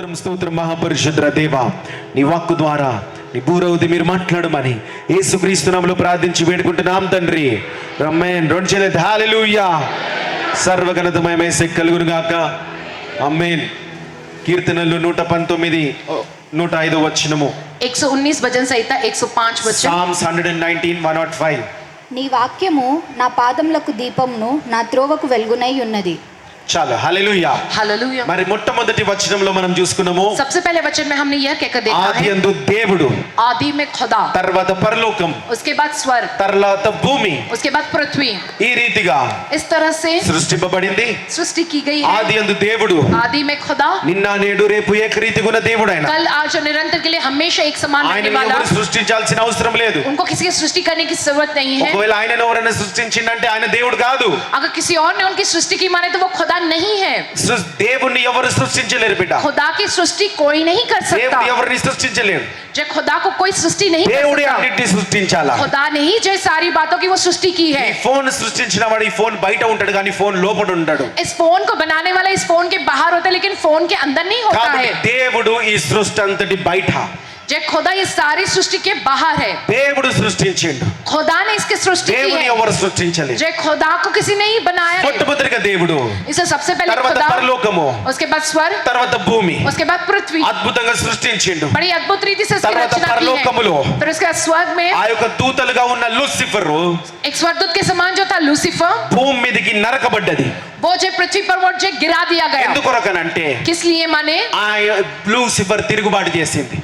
స్తోత్రం స్తోత్రం మహాపరిశుద్ధ దేవా, నీ వాక్కు ద్వారా నీ బూరవుది మీరు మాట్లాడమని యేసుక్రీస్తు నామములో ప్రార్థించి వేడుకుంటున్నాం తండ్రి. ఆమేన్. రెండు చేతులెత్తి హల్లెలూయా. సర్వఘనతమయ యేసయ్య కలుగును గాక. ఆమేన్. కీర్తనలు 119 105 వచనము. 119 భజన సంహిత 105 వచనం. Psalms 119 105. నీ వాక్యము నా పాదములకు దీపమును నా త్రోవకు వెలుగునై ఉన్నది. చాలు. హల్లెలూయా. हालेलुया. మరి మొట్టమొదటి వచనంలో మనం చూసుకున్నాము, सबसे पहले वचन में हमने यह कहकर देखा है, ఆదియందు దేవుడు, आदि में खुदा, తర్వాత పరలోకం, उसके बाद स्वर्ग, తర్వాత భూమి उसके बाद पृथ्वी, ఈ రీతిగా इस तरह से సృష్టింపబడింది. सृष्टि की गई है. ఆదియందు దేవుడు आदि में खुदा, నిన్న నేడు రేపు ఏకరీతిగా ఉన్న దేవుడు ఆయన. कल आज और निरंतर के लिए हमेशा एक समान रहने ఆయనను वाला. ఎవరు సృష్టించాల్సిన అవసరం లేదు. उनको किसी की सृष्टि करने की जरूरत नहीं है. ఒకవేళ ఆయనను ఎవరైనా సృష్టించిందంటే ఆయన దేవుడు కాదు. अगर किसी और ने उनकी सृष्टि की माने तो वो खुदा नहीं है. దేవుణ్ణి ఎవరు సృష్టించలేరు బిడ్డ. खुदा की सृष्टि कोई नहीं कर सकता. దేవుడు ఎవరిని సృష్టించలేరు. जो खुदा को कोई सृष्टि नहीं कर దేవుడే सकता. అన్నిటిని సృష్టించాలా. खुदा ने ही जो सारी बातों की वो सृष्टि की है. ఈ ఫోన్ సృష్టించిన వాడు ఈ ఫోన్ బయట ఉంటాడు కానీ ఫోన్ లోపల ఉంటాడు. इस फोन को बनाने वाला इस फोन के बाहर होता है लेकिन फोन के अंदर नहीं होता కాబట్టి है. దేవుడు ఈ సృష్టి అంతటి బయట, जो खुदा ये सारी सृष्टि के बाहर है. దేవుడు సృష్టించిండు. खुदा ने इसकी सृष्टि की దేవుని है. ఎవరు సృష్టించలేదు. जो खुदा को किसी ने ही बनाया है. మొట్టమొదటిగా దేవుడు, इसे सबसे पहले తర్వాత खुदा, పరలోకము, उसके बाद स्वर्ग, తర్వాత భూమి उसके बाद पृथ्वी అద్భుతంగా సృష్టించిండు. बड़ी अद्भुत रीति से इसकी తర్వాత रचना की పరలోకములో है. फिर उसके बाद स्वर्ग में ఆ యొక్క దూతలుగా ఉన్న లూసిఫరు एक स्वर्गदूत के समान जो था लूसीफर, భూమి మీదకి నరకబడ్డది. वो जो पृथ्वी पर वो जो गिरा दिया गया. ఎందుకొరకనంటే किस लिए माने? ఆ లూసిఫర్ తిరుగుబాటు చేసింది.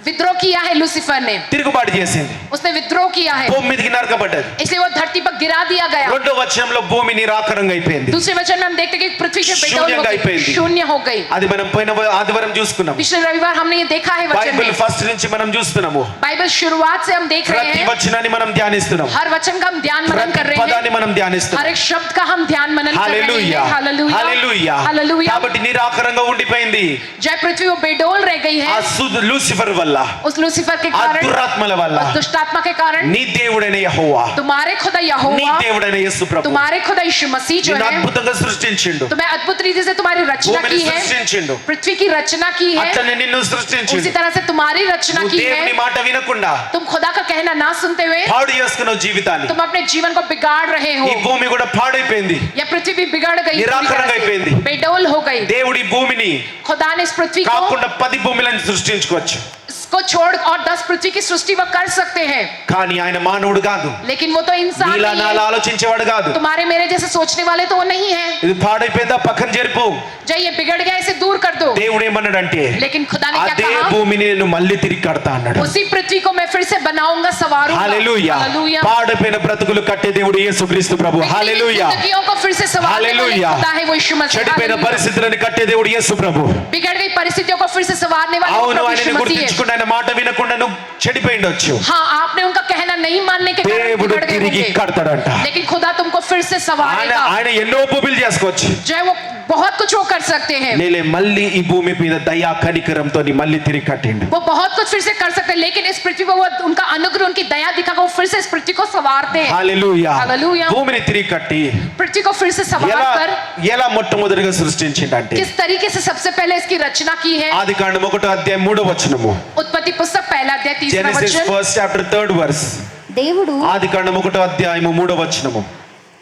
विद्रोह किया है लूसीफर ने. తిరుగుబాటు చేసింది. उसने विद्रोह किया है భూమి మీదకి నరకబడ్డది. इसलिए वो धरती पर गिरा दिया गया. రెండో వచనంలో భూమి నిరాకరంగా అయిపోయింది. दूसरे वचन में हम देखते हैं कि पृथ्वी के बेडौल हो शून्यंగా गई, అయిపోయింది. शून्य हो गई. అది మనం పోయిన ఆదివారం చూసుకున్నాం. पिछले रविवार हमने ये देखा है वचन బైబిల్ में. ఫస్ట్ నుంచి మనం చూస్తున్నాము. बाइबल शुरुआत से हम देख रहे ప్రతి हैं. వచనాన్ని మనం ధ్యానిస్తున్నాం. हर वचन का हम ध्यान मनन ప్రతి कर रहे పదాన్ని हैं. మనం ధ్యానిస్తున్నాం. हर एक शब्द का हम ध्यान मनन कर रहे హల్లెలూయా. हैं. Hallelujah, hallelujah. हालेलुया. కాబట్టి నిరాకరంగా ఉండిపోయింది. जय पृथ्वी वो बेडौल रह गई ఆ है లూసిఫర్ వల్ల, उस लूसीफर के ఆ कारण, దురాత్మల వల్ల. उस दुष्ट आत्मा के कारण. నీ దేవుడైన యెహోవా, तुम्हारे खुदा నీ यहोवा, దేవుడైన యేసు ప్రభు तुम्हारे खुदा यीशु मसीह जो నిన్ను है, అద్భుతంగా సృష్టించిండు. तुम्हें अद्भुत रीति से तुम्हारी रचना భూమిని की है, సృష్టించిండు. पृथ्वी की रचना की है. అట్లనే నిన్ను उसी సృష్టించిండు. तरह से तुम्हारी रचना నువ్వు की దేవుని है. మాట వినకుండా तुम खुदा का कहना ना सुनते हुए పాడు చేసుకున్నావు జీవితాన్ని. तुम अपने जीवन को बिगाड़ रहे हो. ఈ భూమి కూడా పాడైపోయింది. यह पृथ्वी भी बिगड़ गई, पूरी निराकरण तरह से అయిపోయింది. बेडौल हो गई. దేవుడి భూమిని खुदा ने इस पृथ्वी को కాకుండా 10 భూములను సృష్టించుకోవచ్చు. इसको छोड़ और 10 पृथ्वी की सृष्टि वो कर सकते हैं, కానీ ఆయన మానవుడు కాదు. लेकिन वो तो इंसान నీలా नहीं నాలా है. ఆలోచించేవాడు కాదు. तुम्हारे मेरे जैसे सोचने वाले तो वो नहीं है. ఇది పాడైపోయిందా పక్కన జరుపు. जय ये बिगड़ गया इसे दूर कर दो. దేవుడు ఏమన్నాడంటే, लेकिन खुदा ने क्या అదే कहा? భూమిని నేను మళ్ళీ తిరిగి కడతా అన్నాడు. उसी पृथ्वी को मैं फिर से बनाऊंगा, सवारूंगा. హల్లెలూయా. हालेलुया. పాడైపోయిన బ్రతుకులు కట్టే దేవుడు యేసుక్రీస్తు ప్రభు. హల్లెలూయా. जिंदगियों को फिर से संवारने वाला हालेलुया. खुदा है वो यीशु मसीह. చెడిపోయిన हालेलुया. పరిస్థితులను కట్టే దేవుడు యేసు ప్రభు. बिगड़ गई परिस्थितियों को फिर से संवारने वाला అవును, प्रभु ఆయనని यीशु मसीह है. గుర్తించుకుని ఆయన మాట వినకుండా నువ్వు చెడిపోయిండొచ్చు. हाँ, आपने उनका कहना नहीं मानने के कारण దేవుడు बिगड़ गए తిరిగి होंगे. కడతాడంట. लेकिन खुदा तुमको फिर से ఆయన संवारेगा. ఆయన ఎన్నో భూములు చేసుకోవచ్చు. जो है वो बहुत कुछ वो कर सकते हैं. నేలే మళ్ళీ ఈ భూమి మీద దయా కనికరంతో మళ్ళీ తిరిగి కట్టిండు. वो बहुत कुछ फिर से कर सकते हैं, लेकिन इस पृथ्वी पर वो उनका अनुग्रह, उनकी दया दिखाकर वो फिर से इस पृथ्वी को संवारते हैं. హల్లెలూయా. హల్లెలూయా. భూమిని తిరిగి కట్టి पृथ्वी को फिर से संवार ఎలా कर ఎలా మొట్టమొదటిగా సృష్టించిండంటే, किस तरीके से सबसे पहले इसकी रचना की है. ఆదికాండం 1వ అధ్యాయం 3వ వచనము. उत्पत्ति पुस्तक पहला अध्याय 3 జెనసిస్ वचन. 1st chapter 3rd verse. దేవుడు ఆదికాండం 1వ అధ్యాయము 3వ వచనము.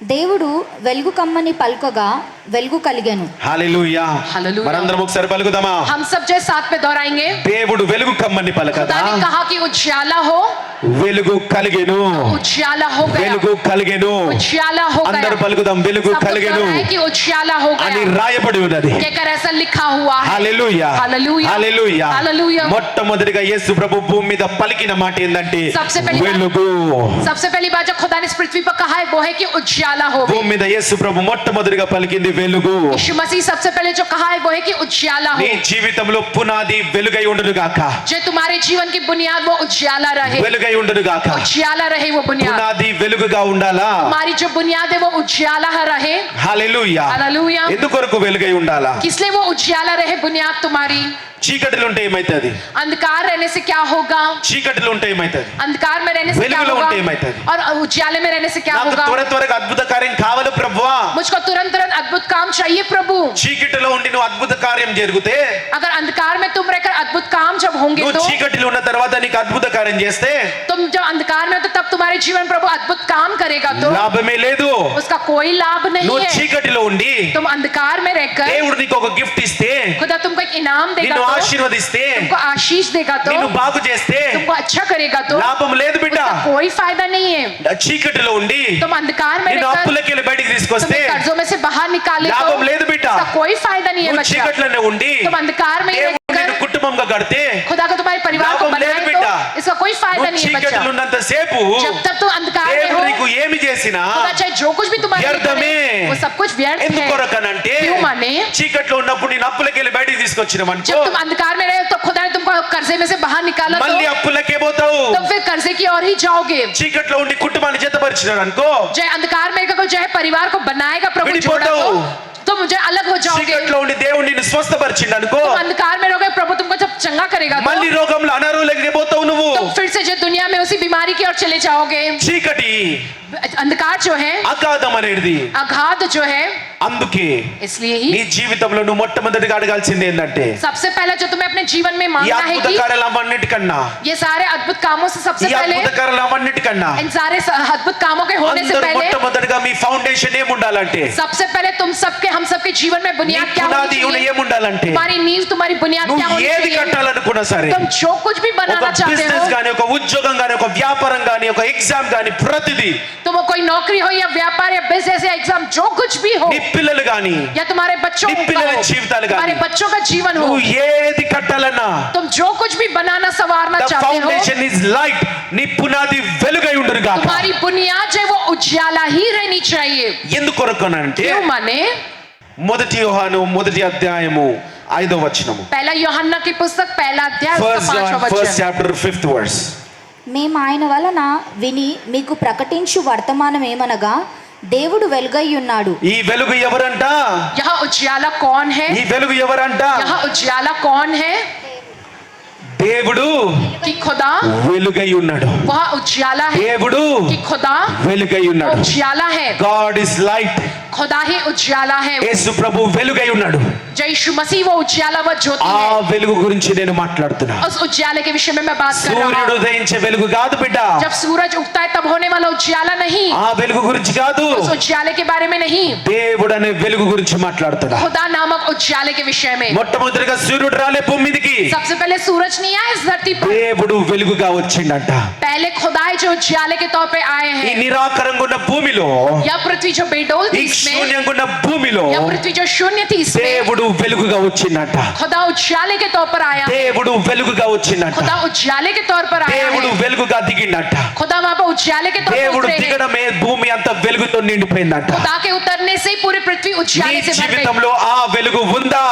దేవుడు వెలుగు కమ్మని పలుకగా వెలుగు కలిగెను. హల్లెలూయా. హల్లెలూయా. మనందరం ఒకసారి పలుకుదామా? हम सब जो है साथ में दोहराएंगे. దేవుడు వెలుగు కమ్మని పలకదా, खुदा ने कहा कि उजाला हो, వెలుగు కలిగెను. उजाला हो गया. వెలుగు కలిగెను. उजाला हो गया. అందరూ పలుకుదాం, వెలుగు सब लोग కలిగెను दोहराए कि उजाला हो అని गया. రాయబడి ఉన్నది. कहकर ऐसा लिखा हुआ है. హల్లెలూయా. హల్లెలూయా. హల్లెలూయా. హల్లెలూయా. మొట్టమొదటిగా యేసు ప్రభు భూమి మీద పలికిన మాట ఏందంటే सबसे पहली बात- వెలుగు. सबसे पहली बात जो खुदा ने इस पृथ्वी पर कहा है वो है कि उजाला हो. భూమి మీద యేసు ప్రభు మొట్టమొదటిగా పలికింది వెలుగు. यीशु मसीह सबसे पहले जो कहा है वो है कि उजाला हो. నీ జీవితంలో పునాది వెలుగై ఉండును గాక. जो तुम्हारे जीवन की बुनियाद वो उजाला रहे. వెలుగై ఉండును గాక. उजाला रहे वो बुनियाद. పునాది వెలుగుగా ఉండాలా. हमारी जो बुनियाद है वो उजाला रहे. హల్లెలూయా. हालेलुया. ఎందుకొరకు వెలుగై ఉండాలా? किस लिए वो उजाला रहे बुनियाद तुम्हारी? చీకటిలో ఉంటే ఏమైతది? अंधकार रहने से क्या होगा? చీకటిలో ఉంటే ఏమైతది? अंधकार में रहने से क्या వెలుగులో होगा? ఉంటే ఏమైతది? और उजाले में रहने से क्या నాకు होगा? త్వరగా అద్భుత కార్యం కావాలి ప్రభువా. मुझको तुरंत तुरंत अद्भुत काम चाहिए प्रभु। చీకటిలో ఉండి నువ్వు అద్భుత కార్యం జరిగితే, अगर अंधकार में तुम रहकर अद्भुत काम जब होंगे నువ్వు तो చీకటిలో ఉన్న తర్వాత నీకు అద్భుత కార్యం చేస్తే तुम जब अंधकार में हो तो तब तुम्हारे जीवन प्रभु अद्भुत काम करेगा तो లాభమే లేదు. उसका कोई लाभ नहीं నువ్వు है। చీకటిలో ఉండి तुम अंधकार में रहकर దేవుడు నీకు ఒక గిఫ్ట్ ఇస్తే, खुदा तुमको एक इनाम देगा నిన్ను तो, ఆశీర్వదిస్తే, तुमको आशीष देगा तो, నిన్ను బాగు చేస్తే तुमको अच्छा करेगा तो లాభం లేదు బిడ్డ. उसका कोई फायदा नहीं है। చీకటిలో ఉండి तुम अंधकार में నిన్ను रहकर అప్పులకి వెళ్ళి బయటికి తీసుకొస్తే तुम्हें कर्जों में से बाहर निकाले तो లాభం లేదు బిడ్డ. उसका कोई फायदा नहीं है నువ్వు बच्चा। చీకట్లోనే ఉండి तुम अंधकार में దేవుడు నిన్ను रहकर కుటుంబంగా కడితే खुदा को तुम्हारे परिवार को लाभ లేదు बनाए बेटा। तो इसका कोई फायदा నువ్వు नहीं है बच्चा। చీకటిలో ఉన్నంత సేపు जब तक तुम अंधकार में దేవుడు हो నీకు ఏమి చేసినా खुदा चाहे जो कुछ भी तुम्हारे लिए వ్యర్థమే. करे, वो सब कुछ व्यर्थ है। ఎందుకొరకనంటే क्यों माने? చీకట్లో ఉన్నప్పుడు నేను అప్పులకి వెళ్ళి బయటికి తీసుకొచ్చినామనుకో, जब तुम अंधकार में रहे तो खुदा ने तुमको कर्जे में से बाहर निकाला तो మళ్ళీ అప్పులకే పోతావు. तुम फिर कर्जे की ओर ही जाओगे। చీకట్లో ఉండి కుటుంబాన్ని జతపరిచినాడు అనుకో, जय अंधकार में को जो है परिवार को बनाएगा प्रभु जोड़ा విడిపోతావు. तो मुझे अलग हो जाओगे। చీకట్లో ఉండి దేవుడు నిన్ను స్వస్థపరిచిండు అనుకో, तुम अंधकार में रहोगे प्रभु तुमको जब चंगा करेगा तो మళ్ళీ రోగంలో అనారోగ్యంగా పోతావు నువ్వు. तुम फिर से जो दुनिया में उसी बीमारी की ओर चले जाओगे। చీకటి अंधकार जो है, అగాధం అనేది. अगाध जो है, అందుకే इसलिए ही నీ జీవితంలో నువ్వు మొట్టమొదటిగా అడగాల్సింది ఏంటంటే, सबसे पहला जो तुम्हें अपने जीवन में ఈ मांगना है అద్భుత कि కార్యాలన్నిటికన్నా, ये सारे अद्भुत कामों से सबसे ఈ पहले అద్భుత కార్యాలన్నిటికన్నా इन सारे अद्भुत कामों के होने से అందరూ पहले మొట్టమొదటిగా మీ ఫౌండేషన్ ఏముండాలంటే, सबसे पहले तुम सबके हम सबके जीवन में నీ बुनियाद क्या होनी పునాది चाहिए? ఏముండాలంటే, तुम्हारी नींव तुम्हारी बुनियाद क्या నువ్వు होनी ఏది चाहिए? కట్టాలనుకున్నా సరే, तुम जो कुछ भी ఒక बनाना चाहते బిజినెస్ हो, గానీ, ఒక ఉద్యోగం గానీ, ఒక వ్యాపారం గానీ, ఒక ఎగ్జామ్ గానీ, ప్రతిదీ तुम कोई नौकरी हो या व्यापार या बिजनेस या एग्जाम जो कुछ भी हो, నీ పిల్లలు గానీ, या तुम्हारे बच्चों నీ का పిల్లల हो, జీవితాలు तुम्हारे గానీ, बच्चों का जीवन हो, నువ్వు ఏది కట్టాలన్నా तुम जो कुछ भी बनाना संवारना ద चाहते हो, ఫౌండేషన్ ఇస్ లైట్. నీ పునాది వెలుగై ఉండును గాక. तुम्हारी बुनियाद जो है वो उजाला ही रहनी चाहिए। ఎందుకొరకనంటే, क्यों माने? మొదటి యోహాను మొదటి అధ్యాయము 5వ వచనము, पहला यूहन्ना की पुस्तक पहला अध्याय उसका ఫస్ట్ 5वां ఫస్ట్ वचन। Chapter 5th verse. మేము ఆయన వలన విని మీకు ప్రకటించు వర్తమానం ఏమనగా దేవుడు వెలుగై ఉన్నాడు. ఈ వెలుగు ఎవరంట? यहाँ उजाला कौन है? ఈ వెలుగు ఎవరంట? यहाँ उजाला कौन है? దేవుడు कि खुदा వెలుగై ఉన్నాడు. वह उजाला है, దేవుడు कि खुदा వెలుగై ఉన్నాడు. उजाला है, గాడ్ ఇస్ లైట్. खुदा ही उजाला है। యేసు ప్రభు వెలుగై ఉన్నాడు. जय यीशु मसीह वो उजाला वो ज्योति ఆ है। వెలుగు గురించి నేను మాట్లాడుతున్నా. उस उजाले के विषय में मैं बात कर रहा సూర్యుడు हूँ। ఉదయించే వెలుగు కాదు బిడ్డ, जब सूरज उगता है तब होने वाला उजाला नहीं, ఆ వెలుగు గురించి కాదు, उस उजाले के बारे में नहीं, దేవుడు అనే వెలుగు గురించి మాట్లాడుతున్నా. खुदा नामक उजाले के विषय में। మొట్టమొదటిగా సూర్యుడు రాలే భూమి మీదకి, सबसे पहले सूरज नहीं आया इस धरती पर, దేవుడు వెలుగుగా వచ్చిండంట. पहले खुदाई जो उजाले के तौर पे आए ఈ हैं। నిరాకరంగా ఉన్న భూమిలో, या पृथ्वी जो बेडोल थी ఈ इसमें, శూన్యంగా ఉన్న భూమిలో या पृथ्वी जो शून्य थी इसमें, దేవుడు వెలుగుగా వచ్చిండంట. खुदा उजाले के तौर पर आया है। దేవుడు వెలుగుగా వచ్చిండంట. खुदा उजाले के तौर पर आया దేవుడు है। వెలుగుగా దిగిండంట. खुदा वहां पर उजाले के तौर पर దేవుడు उतरे हैं। దిగడమే భూమి అంతా వెలుగుతో నిండిపోయిందంట. खुदा के उतरने से ही पूरी पृथ्वी నీ उजाले से भर गई। జీవితంలో ఆ వెలుగు ఉందా?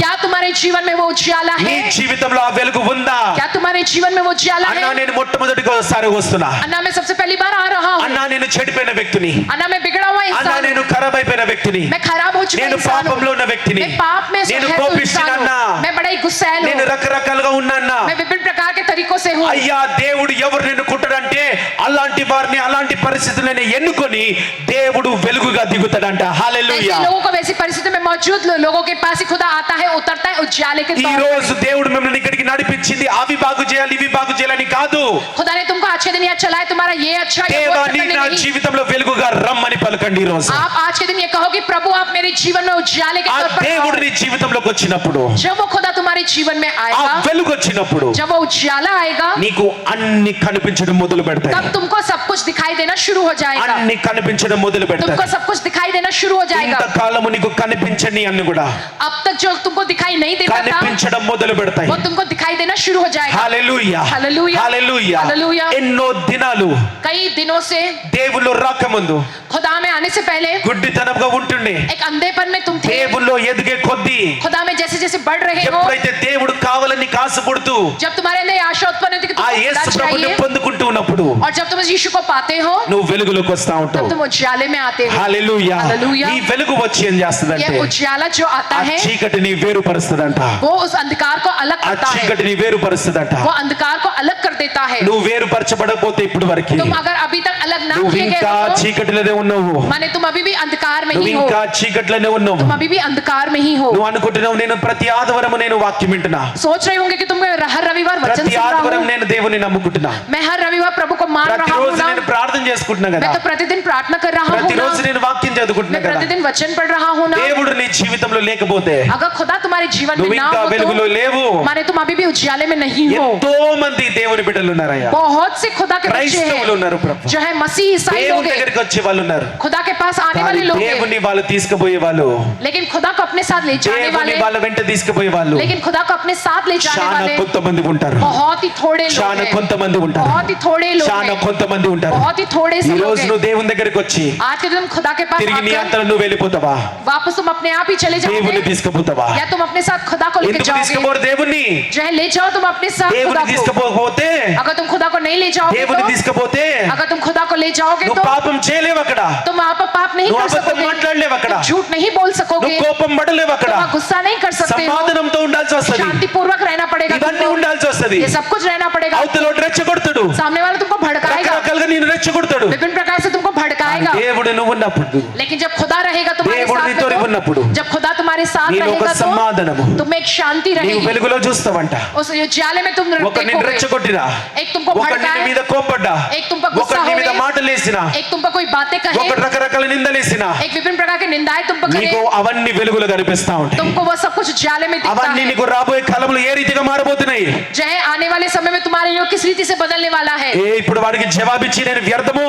क्या तुम्हारे जीवन में वो उजाला నీ है? జీవితంలో ఆ వెలుగు ఉందా? क्या तुम्हारे जीवन में वो उजाला అన్నా है? నేను మొట్టమొదటిసారి వస్తున్నా. अन्ना मैं सबसे पहली बार आ रहा हूँ। అన్నా నేను చెడిపోయిన వ్యక్తిని. अन्ना मैं बिगड़ा हुआ అన్నా इंसान हूँ। నేను ఖరాబ్ అయిపోయిన వ్యక్తిని. मैं खराब हो चुका నేను इंसान हूँ। పాపంలో ఉన్న వ్యక్తిని. मैं पाप में నేను है तो इंसान కోపిష్టినన్నా. हूँ। मैं बड़ा ही गुस्सैल నేను हूँ। రకరకాలుగా ఉన్నాన్నా. मैं विभिन्न प्रकार के तरीकों से हूँ। అయ్యా దేవుడు ఎవరు నిన్ను కుట్టడంటే అలాంటి వారిని అలాంటి పరిస్థితులను ఎన్నుకొని దేవుడు వెలుగుగా దిగుతాడంట. ऐसे హల్లెలూయా. लोगों को वैसी परिस्थिति में मौजूद लोगों के पास ही खुदा आता है, उतरता है उजाले के ఈ तौर రోజు దేవుడు మిమ్మల్ని ఇక్కడికి నడిపించింది అవి బాగు చేయాలి ఇవి బాగు చేయాలని కాదు. पर। खुदा ने तुमको अच्छे दिन यहाँ चलाए, तुम्हारा ये अच्छा ये वो దేవా अच्छा నీ करने నా नहीं। జీవితంలో వెలుగుగా రమ్మని పలకండి ఈ రోజు. आप आज के दिन ये कहो कि प्रभु आप मेरे जीवन में उजाले के ఆ तौर पर దేవుడు आओ। నీ జీవితంలోకి వచ్చినప్పుడు, जब वो खुदा तुम्हारे जीवन में ఆ आएगा, వెలుగు వచ్చినప్పుడు जब वो उजाला आएगा, నీకు అన్ని కనిపించడం మొదలు పెడతాయి. तब तुमको सब कुछ दिखाई देना शुरू हो जाएगा। అన్ని కనిపించడం మొదలు तुमको పెడతాయి. सब कुछ दिखाई देना शुरू हो जाएगा। ఇంతకాలము నీకు కనిపించని అన్ని కూడా अब तक जो तुमको दिखाई नहीं देता था, కనిపించడం మొదలు పెడతాయి. वो तुमको दिखाई देना शुरू हो जाएगा। హల్లెలూయా. హల్లెలూయా. హల్లెలూయా. హల్లెలూయా. ఎన్నో దినాలు कई दिनों से దేవుళ్ళు రాకముందు खुदा में आने से पहले గుడ్డితనంగా ఉంటుండే. एक अंधेपन में तुम थे। దేవుల్లో ఎదిగే కొద్దీ खुदा में जैसे जैसे बढ़ रहे हो, ఎప్పుడైతే దేవుడు కావాలని కాసుపడుతూ जब तुम्हारे अंदर ये आशा उत्पन्न होती है कि ఆ तुमको యేసు खुदा ప్రభుని चाहिए, పొందుకుంటూ ఉన్నప్పుడు और जब तुम इस यीशु को पाते हो, నువ్వు వెలుగులోకి వస్తా तब ఉంటావు. तुम उजाले में आते हो। హల్లెలూయా. హల్లెలూయా. ఈ వెలుగు వచ్చి ఏం ये చేస్తుందంటే उजाला जो आता ఆ है చీకటిని వేరుపరుస్తుందంట. वो उस अंधकार को अलग ఆ करता है, చీకటిని వేరుపరుస్తుందంట. वो अंधकार को अलग कर देता है। నువ్వు వేరుపరచబడకపోతే ఇప్పుడు వరకు तुम अगर अभी तक अलग ना నువ్వు किए ఇంకా गए हो, చీకటిలోనే ఉన్నావు, माने तुम अभी भी अंधकार में నువ్వు ही हो, ఇంకా చీకటిలోనే ఉన్నావు. तुम अभी भी अंधकार में ही हो। నువ్వు అనుకుంటున్నావు నేను ప్రతి ఆదివారం నేను వాక్యం వింటున్నా, सोच रहे होंगे कि तुम हर रविवार वचन ప్రతి सुन रहा ఆదివారం हूं, నేను దేవుని నమ్ముకుంటున్నా, मैं हर रविवार प्रभु को मान रहा हूं ప్రతిరోజు ना, నేను ప్రార్థన చేసుకుంటున్నా కదా, मैं तो प्रतिदिन प्रार्थना कर रहा हूं ना, ప్రతిరోజు నేను వాక్యం చదువుకుంటున్నా मैं కదా. प्रतिदिन वचन पढ़ रहा हूं ना। దేవుడు నీ జీవితంలో లేకపోతే अगर खुदा तुम्हारे जीवन నువ్వు में ना ఇంకా हो వెలుగులో तो లేవు. माने तुम अभी भी उजाले में नहीं हो। ఎంతో మంది దేవుని బిడ్డలు ఉన్నారయ్యా, बहुत से खुदा के बच्चे క్రైస్తవులు हैं ఉన్నారు ప్రభు, जो है मसीह ईसाई लोग దేవుని हैं, దగ్గరికి వచ్చే వాళ్ళు ఉన్నారు, खुदा के पास आने కానీ वाले लोग हैं, దేవుని వాళ్ళు తీసుకుపోయే వాళ్ళు, लेकिन खुदा को अपने साथ ले जाने దేవుని वाले, వాళ్ళ వెంట తీసుకుపోయే వాళ్ళు लेकिन खुदा को अपने साथ ले जाने చాలా वाले కొంతమంది ఉంటారు, बहुत ही थोड़े लोग చాలా हैं, కొంతమంది ఉంటారు, बहुत ही थोड़े लोग చాలా हैं, కొంతమంది ఉంటారు. बहुत ही थोड़े ఈ से लोग రోజు हैं। నువ్వు దేవుని దగ్గరికి వచ్చి आज के दिन खुदा के पास తిరిగి నీ आकर అంతలో నువ్వు వెళ్ళిపోతావా, वापस तुम अपने आप ही चले దేవుని जाओगे తీసుకుపోతావా? या तुम अपने साथ खुदा को लेकर ఎందుకు जाओगे? తీసుకుపోరు దేవుణ్ణి? जो है ले जाओ तुम अपने साथ దేవుని खुदा को। తీసుకుపోతే, अगर तुम खुदा को नहीं ले जाओगे దేవుని तो, తీసుకుపోతే अगर तुम खुदा को ले जाओगे నువ్వు तो పాపం చేయలేవు అక్కడ, तुम आप पाप नहीं నువ్వు कर అబద్ధం सकोगे, మాట్లాడలేవు అక్కడ, तुम झूठ नहीं बोल सकोगे, నువ్వు కోపం పడలేవు అక్కడ, तुम गुस्सा नहीं कर सकते हो, సమాధానంతో ఉండాల్సి వస్తది, शांति पूर्वक रहना पड़ेगा ఇవన్నీ तुमको, ఉండాల్సి వస్తది. ये सब कुछ रहना पड़ेगा। అవతలోడు రెచ్చగొడతాడు, सामने वाला तुमको भड़काएगा, రకరకాలుగా నేను రెచ్చగొడతాడు. विभिन्न प्रकार से तुमको भड़काएगा, దేవుడు నువ్వు ఉన్నప్పుడు, लेकिन जब खुदा रहेगा तुम्हारे దేవుడు साथ నీతో में तो, ఉన్నప్పుడు जब खुदा तुम्हारे साथ నీలో ఒక रहेगा तो సమాధానము, तुम्हें एक शांति నీవు रहेगी। వెలుగులో చూస్తావంట. उस उजाले में तुम ఒక నిన్ను देखोगे, రెచ్చగొట్టినా, एक तुमको ఒక నీ भड़काए, మీద కోపడ్డా, एक तुम पर गुस्सा ఒక నీ మీద होए, మాటలేసినా, एक तुम पर कोई बातें कहे, ఒక రకరకాల నిందలేసినా, एक विभिन्न प्रकार की निंदाएं तुम पर करे, నీకు అవన్నీ వెలుగులో కనిపిస్తా ఉంటాయి. तुमको वो सब कुछ उजाले में दिखता అవన్నీ है। నీకు రాబోయే కాలంలో ఏ రీతిగా మారబోతున్నాయి? जो है आने वाले समय में तुम्हारे योग किस रीति से बदलने वाला है। ఇప్పుడు వాడికి జవాబిచ్చి నేను వ్యర్థము,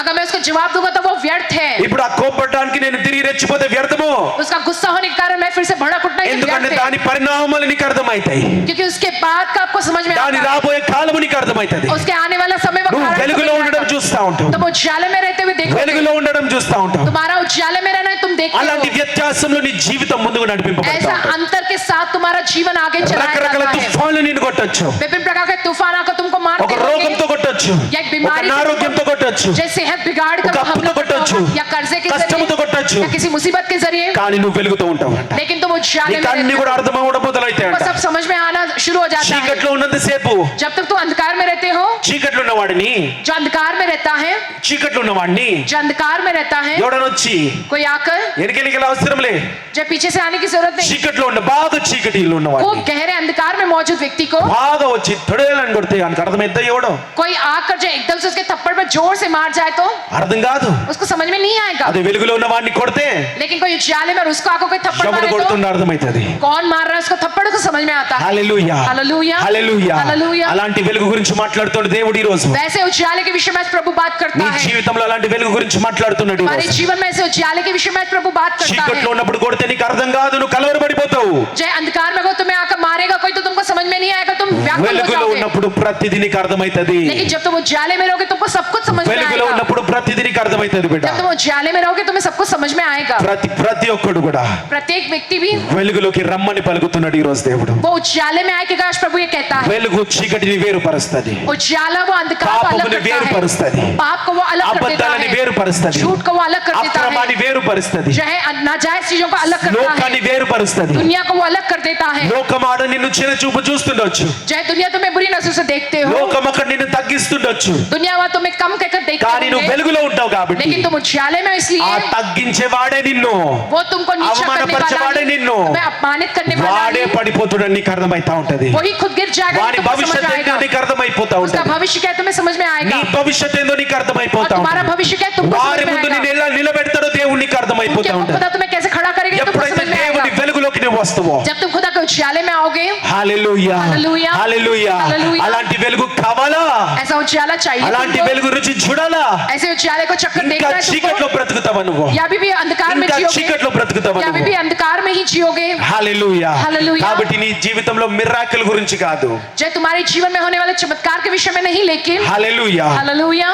अगर मैं उसको जवाब दूंगा तो वो व्यर्थ है, ఇప్పుడు ఆ కోపడడానికి నేను తిరిగి రెచ్చిపోతే వ్యర్థము, उसका गुस्सा होने के कारण मैं फिर से भड़क उठना ये ఎందుకంటే व्यर्थ है, దాని పరిణామాలు నీకు అర్థమవుతాయి, क्योंकि उसके बाद का आपको समझ में దాని आता है, రాబోయే కాలము నీకు అర్థమవుతుంది. उसके आने वाला समय वो నువ్వు कारण వెలుగులో तुम्हें ఉండడం आएगा। చూస్తా ఉంటావు, तुम उजाले में रहते हुए देखोगे, వెలుగులో ఉండడం చూస్తా ఉంటావు. तुम्हारा उजाले में रहना है, तुम देखते అలాంటి हो, వ్యత్యాసంలో నీ జీవితం ముందుకు నడిపింపబడతా ऐसा ఉంటుంది. अंतर के साथ तुम्हारा जीवन आगे चलाया రకరకాల जाता है। తుఫాన్లు నిన్ను కొట్టొచ్చు, विभिन्न प्रकार के तूफान आकर तुमको ఒక मारते రోగంతో होंगे, కొట్టొచ్చు, या एक ఒక बीमारी से అనారోగ్యంతో కొట్టొచ్చు, जैसे सेहत बिगाड़ कर ఒక हमला అప్పుతో करता కొట్టొచ్చు, होगा, या कर्जे के కష్టముతో కొట్టొచ్చు, जरिए या किसी मुसीबत के जरिए, కానీ నువ్వు వెలుగుతూ ఉంటావు అంట. लेकिन तुम उजाले నీకు में అన్ని रहते కూడా हो, అర్థమవడం మొదలైతాయి तुमको అంట. सब समझ में आना शुरू हो जाता है। చీకట్లో ఉన్నంతసేపు, जब तक तुम अंधकार में रहते हो, చీకట్లో ఉన్నవాడిని, जो अंधकार में रहता है, చీకట్లో ఉన్నవాడిని जो अंधकार में रहता है, ఎవడనొచ్చి कोई आकर ఎనికెనికల అవసరంలే, जब पीछे से आने की जरूरत नहीं, చీకట్లో ఉన్న బాగా చీకటిలో खूब ఉన్నవాడిని गहरे अंधकार में मौजूद व्यक्ति को బాగా వచ్చి తొడేలని కొడితే ఆయనకు అర్థమైతే ఎవడో कोई आकर जो एकदम से उसके थप्पड़ पर जोर से मार जाए तो అర్థం కాదు. उसको समझ में नहीं आएगा, అదే వెలుగులో ఉన్న వాడిని కొడితే लेकिन कोई उजाले में और उसको आकर कोई थप्पड़ ఎవడు मारे तो కొడుతుండో అర్థమైతది. कौन मार रहा है उसको थप्पड़ को समझ में आता है। హల్లెలూయా, హల్లెలూయా, హల్లెలూయా. హల్లెలూయా. అలాంటి వెలుగు గురించి మాట్లాడుతున్నాడు దేవుడు ఈ రోజు. वैसे उजाले के विषय में आज प्रभु बात నీ करता है, జీవితంలో అలాంటి వెలుగు గురించి మాట్లాడుతున్నాడు ఈ हमारे రోజు. जीवन में ऐसे उजाले के विषय में आज प्रभु बात करता చీకట్లో है। ఉన్నప్పుడు కొడితే నీకు అర్థం కాదు, నువ్వు కలవరపడిపోతావు. जय अंधकार में अगर तुम्हें आकर मारेगा कोई तो तुमको समझ में नहीं आएगा, तुम व्याकुल हो వెలుగులో जाओगे, ఉన్నప్పుడు ప్రతిదీ నీకు అర్థమైతది. लेकिन जब तुम उजाले में रहोगे तुमको सब कुछ समझ में వెలుగులో आएगा, ఉన్నప్పుడు ప్రతిదీ నీకు అర్థమైతది బిడ్డ. जब तुम उजाले में रहोगे तुम्हें सब कुछ समझ में आएगा। ప్రతి ఒక్కడు కూడా प्रत्येक व्यक्ति भी వెలుగులోకి రమ్మని పలుకుతున్నాడు ఈ రోజు దేవుడు. वो उजाले में आए कि आज प्रभु ये कहता है, వెలుగు చీకటిని వేరుపరుస్తది, उजाला वो अंधकार को अलग పాపముని करता వేరుపరుస్తది, है, पाप को वो अलग कर देता అబద్ధాలని है, వేరుపరుస్తది, झूठ को वो अलग कर देता है, అక్రమాన్ని వేరుపరుస్తది, जो है नाजायज चीजों को अलग करता లోకాన్ని है, వేరుపరుస్తది. दुनिया को वो अलग कर देता है, లోకమాడ నిన్ను చిన్న చూపు చూస్తుండొచ్చు, जो है दुनिया तुम्हें बुरी नजर से देखते हो, లోకం అక్కడ నిన్ను తగ్గిస్తుండొచ్చు, दुनिया वहाँ तुम्हें कम कहकर देखते కానీ నువ్వు होंगे, వెలుగులో ఉంటావు కాబట్టి लेकिन तुम उजाले में हो ఆ इसलिए తగ్గించేవాడే నిన్ను, वो तुमको नीचा करने वाला అవమానపరచేవాడే नहीं, నిన్ను, तुम्हें अपमानित करने वाला వాడే नहीं, పడిపోతాడని నీకు అర్థమైతా ఉంటది. वही खुद गिर जाएगा, వాని तुमको समझ భవిష్యత్తు में ఏంటో आएगा, నీకు అర్థమైపోతా उसका ఉంటది. भविष्य क्या है तुम्हें समझ में నీ आएगा, భవిష్యత్తు ఏందో నీకు और అర్థమైపోతా तुम्हारा ఉంటది. भविष्य क्या है तुमको వారి समझ में ముందు आएगा, నిన్ను ఎలా నిలబెడతాడో దేవుడు నీకు उनके అర్థమైపోతా मुख ఉంటది. खुदा तुम्हें कैसे खड़ा करेगा तुमको ఎప్పుడైతే समझ में దేవుని आएगा। వెలుగులోకి నువ్వు వస్తావో, जब तुम खुदा के उजाले में आओगे, హల్లెలూయా, హల్లెలూయా, హల్లెలూయా. హల్లెలూయా. అలాంటి వెలుగు కావాలా? ऐसा उजाला चाहिए అలాంటి तुमको, వెలుగు రుచి చూడాలా? ऐसे उजाले को चक्कर ఇంకా देखना है చీకట్లో तुमको, బ్రతుకుతావా నువ్వు? या अभी भी अंधकार में ఇంకా जियोगे, చీకట్లో బ్రతుకుతావా या अभी నువ్వు? भी अंधकार में ही जियोगे। హల్లెలూయా. హల్లెలూయా. కాబట్టి నీ జీవితంలో మిరాకిల్ గురించి కాదు, जय तुम्हारे जीवन में होने वाले चमत्कार के विषय में नहीं, लेकिन హల్లెలూయా, हालेलुया,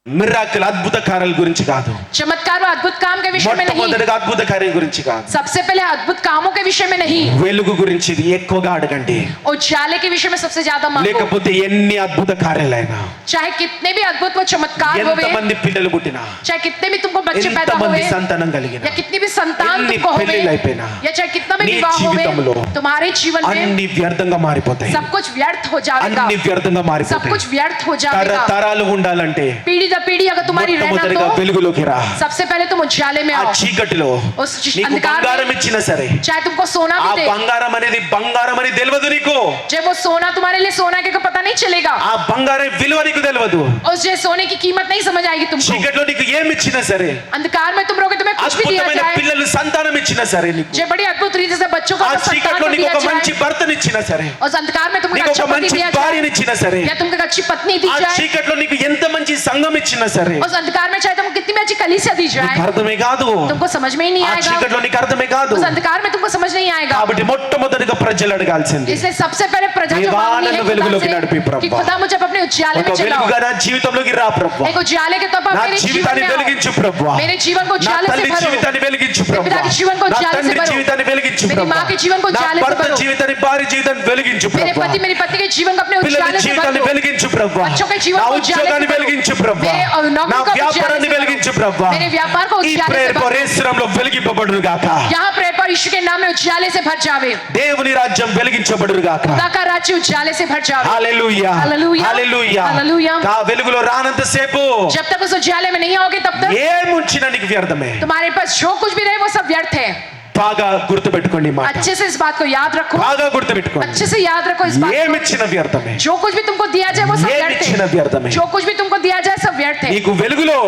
మిరాకిల్ అద్భుత కార్యాల గురించి కాదు, चमत्कार और अद्भुत काम के विषय में नहीं, మొట్టమొదటిగా అద్భుత కార్యం గురించి కాదు, सबसे पहले अद्भुत कामों के विषय में नहीं, వెలుగు గురించి ఇది ఎక్కువగా అడగండి. उजाले के विषय में सबसे ज्यादा मांगो. లేకపోతే ఎన్ని అద్భుత కార్యాలైనా, चाहे कितने भी अद्भुत वो चमत्कार होवे, ఎంతమంది పిల్లలు పుట్టినా, चाहे कितने भी तुमको बच्चे पैदा ఎంతమంది होवे, సంతానం కలిగినా, या कितनी भी संतान ఎన్ని तुमको होवे, పెళ్ళిళ్ళు అయిపోయినా, या चाहे कितना भी నీ विवाह జీవితంలో होवे, तुम्हारे जीवन में అన్ని వ్యర్థంగా మారిపోతాయి, सब कुछ व्यर्थ हो जाएगा, అన్ని వ్యర్థంగా सब మారిపోతాయి. कुछ व्यर्थ हो जाएगा. తరాలు ఉండాలంటే पीढ़ी दर पीढ़ी अगर तुम्हारी रहना మొట్టమొదటిగా तो వెలుగులోకి రా. सबसे पहले तुम उजाले में ఆ आओ. చీకటిలో उस నీకు अंधकार బంగారం में ఇచ్చినా సరే, चाहे तुमको सोना ఆ भी दे, బంగారం అనేది బంగారం అని తెలియదు నీకు, जब वो सोना तुम्हारे लिए सोना के को पता नहीं चलेगा, ఆ బంగారం విలువ నీకు తెలియదు. उस जे सोने की कीमत नहीं समझ आएगी तुमको. చీకటిలో నీకు ఏమి ఇచ్చినా సరే, अंधकार में तुम रहोगे, तुम्हें कुछ भी दिया అద్భుతమైన जाए, పిల్లలు సంతానం ఇచ్చినా సరే, నీకు जो बड़ी अद्भुत रीति से बच्चों को ఆ अगर संतान చీకటిలో को నీకు दिया ఒక మంచి जाए, భర్తని ఇచ్చినా సరే, उस अंधकार में तुमको నీకు अच्छा ఒక पति మంచి दिया जाए, భార్యని ఇచ్చినా సరే, या तुमको अच्छी पत्नी दी ఆ जाए, చీకటిలో నీకు ఎంత మంచి సంఘం ఇచ్చినా సరే, उस अंधकार में चाहे तुमको कितनी भी अच्छी कलीसिया दी నీకు जाए, అర్థమే కాదు, तुमको समझ में ही नहीं ఆ आएगा. చీకటిలో నీకు అర్థమే కాదు. उस अंधकार में तुमको समझ नहीं आएगा. కాబట్టి మొట్టమొదటిగా ప్రజలు అడగాల్సింది, इसलिए सबसे पहले प्रजा जो देवा मांगनी है नन्नु खुदा వెలుగులోకి से నడిపి ప్రభు. कि खुदा मुझे अपने उजाले ఒక में चलाओ. వెలుగుగా నా జీవితంలోకి రా ప్రభు, एक उजाले के तौर पर నా मेरे जीवन జీవితాన్ని में आओ. వెలిగించు ప్రభు, मेरे जीवन को నా उजाले से తల్లి भरो. జీవితాన్ని వెలిగించు ప్రభు, पिता के जीवन को నా उजाले से తండ్రి भरो. జీవితాన్ని వెలిగించు मेरी ప్రభు, माँ के जीवन को నా उजाले से భర్త भरो. జీవితాన్ని భార్య జీవితాన్ని వెలిగించు मेरे ప్రభు, पति मेरी पत्नी के जीवन को अपने పిల్లల उजाले से జీవితాన్ని भरो. వెలిగించు ప్రభు, बच्चों के जीवन నా को उजाले से ఉద్యోగాన్ని भरो. వెలిగించు ప్రభు, मेरे नौकरी నా को उजाले వ్యాపారాన్ని से भरो. వెలిగించు ప్రభు. मेरे व्यापार को ఈ उजाले ప్రేయర్ से भरो. పరిశ్రమలో వెలిగింపబడును గాక, यहाँ प्रेयर पर यीशु के नाम में उजाले से भर जावे. దేవుని రాజ్యం వెలిగించబడును గాక. खुदा का राज्य उजाले से भर जावे. హల్లెలూయా హల్లెలూయా. హల్లెలూయా. హల్లెలూయా. కా వెలుగులో రానంత సేపు जब तक उस उजाले में नहीं आओगे तब तक ఏముంచినా నీకు వ్యర్థమే. तुम्हारे पास जो कुछ भी रहे वो सब व्यर्थ है. బాగా గుర్తుపెట్టుకోండి ఈ మాట, अच्छे से इस बात को याद रखो. బాగా గుర్తుపెట్టుకోండి. अच्छे से याद रखो इस बात को. ఏమిచ్చిన వ్యర్థమే, जो कुछ भी तुमको दिया जाए वो सब व्यर्थ ఏమిచ్చిన है. వ్యర్థమే. जो कुछ भी तुमको दिया जाए सब व्यर्थ है. నీకు వెలుగులో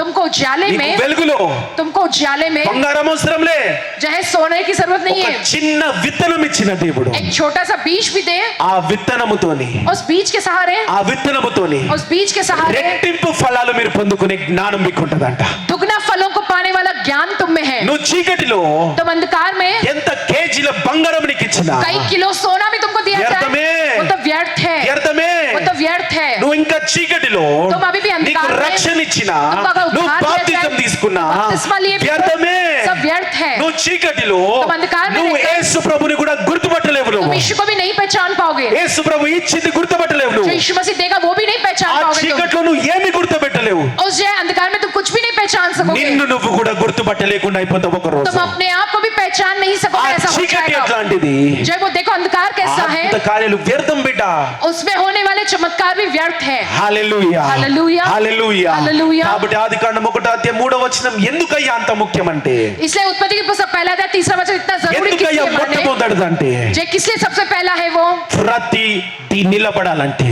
तुमको उजाले నీకు में వెలుగులో तुमको उजाले में బంగారం అవసరంలే, चाहे सोने की जरूरत नहीं ఒక है. చిన్న విత్తనం ఇచ్చిన దేవుడు, एक छोटा सा बीज भी दे, ఆ విత్తనముతోని उस बीज के सहारे ఆ విత్తనముతోని उस बीज के सहारे రెట్టింపు ఫలాలు మీరు పొందుకునే జ్ఞానం మీకు ఉంటదంట. दुगना फलों को पाने वाला ज्ञान तुम में है. నువ్వు చీకటిలో तुम अंधकार में ఎంత కేజీల బంగారం నీకు ఇచ్చినా कई किलो सोना भी तुमको दिया व्यर्थमे. जाए वो तो व्यर्थ है. వ్యర్థమే. वो तो व्यर्थ है. నువ్వు ఇంకా చీకటిలో तुम अभी भी अंधकार నీకు में రక్షణ ఇచ్చినా, तुम अगर నువ్వు उद्धार लिया బాప్తిజం जाए, తీసుకున్నా बपतिस्मा लिए भी వ్యర్థమే. सब व्यर्थ है. నువ్వు చీకటిలో तुम अंधकार में నువ్వు रहकर యేసు ప్రభుని కూడా గుర్తుపట్టలేవు. तुम నువ్వు यीशु को भी नहीं पहचान पाओगे. యేసు ప్రభు ఇచ్చింది గుర్తుపట్టలేవు. जो నువ్వు यीशु मसीह देगा वो भी नहीं पहचान ఆ पाओगे तुम. చీకట్లో నువ్వు ఏమి గుర్తుపెట్టలేవు. उस जो अंधकार में तुम कुछ भी नहीं पहचान सकोगे. నిన్ను నువ్వు కూడా గుర్తుపట్టలేకుండా అయిపోతావు ఒక రోజు. तुम अपने आप को भी पहचान नहीं ఆ सकोगे. ऐसा हो చీకటి जाएगा. ఎట్లాంటిది, जब वो देखो अंधकार कैसा है, అద్భుత కార్యాలు వ్యర్థం బిడ్డ. उसमें होने वाले चमत्कार भी व्यर्थ है. హల్లెలూయా హల్లెలూయా. హల్లెలూయా. హల్లెలూయా. కాబట్టి ఆదికాండం 1:3 ఎందుకయ్యా అంత ముఖ్యమంటే, इसलिए उत्पत्ति की पुस्तक पहला अध्याय तीसरा वचन इतना जरूरी किस ఎందుకయ్యా लिए माने? మొట్టమొదటిదంటే, जो किस लिए सबसे पहला है वो ప్రతిది నిలబడాలంటే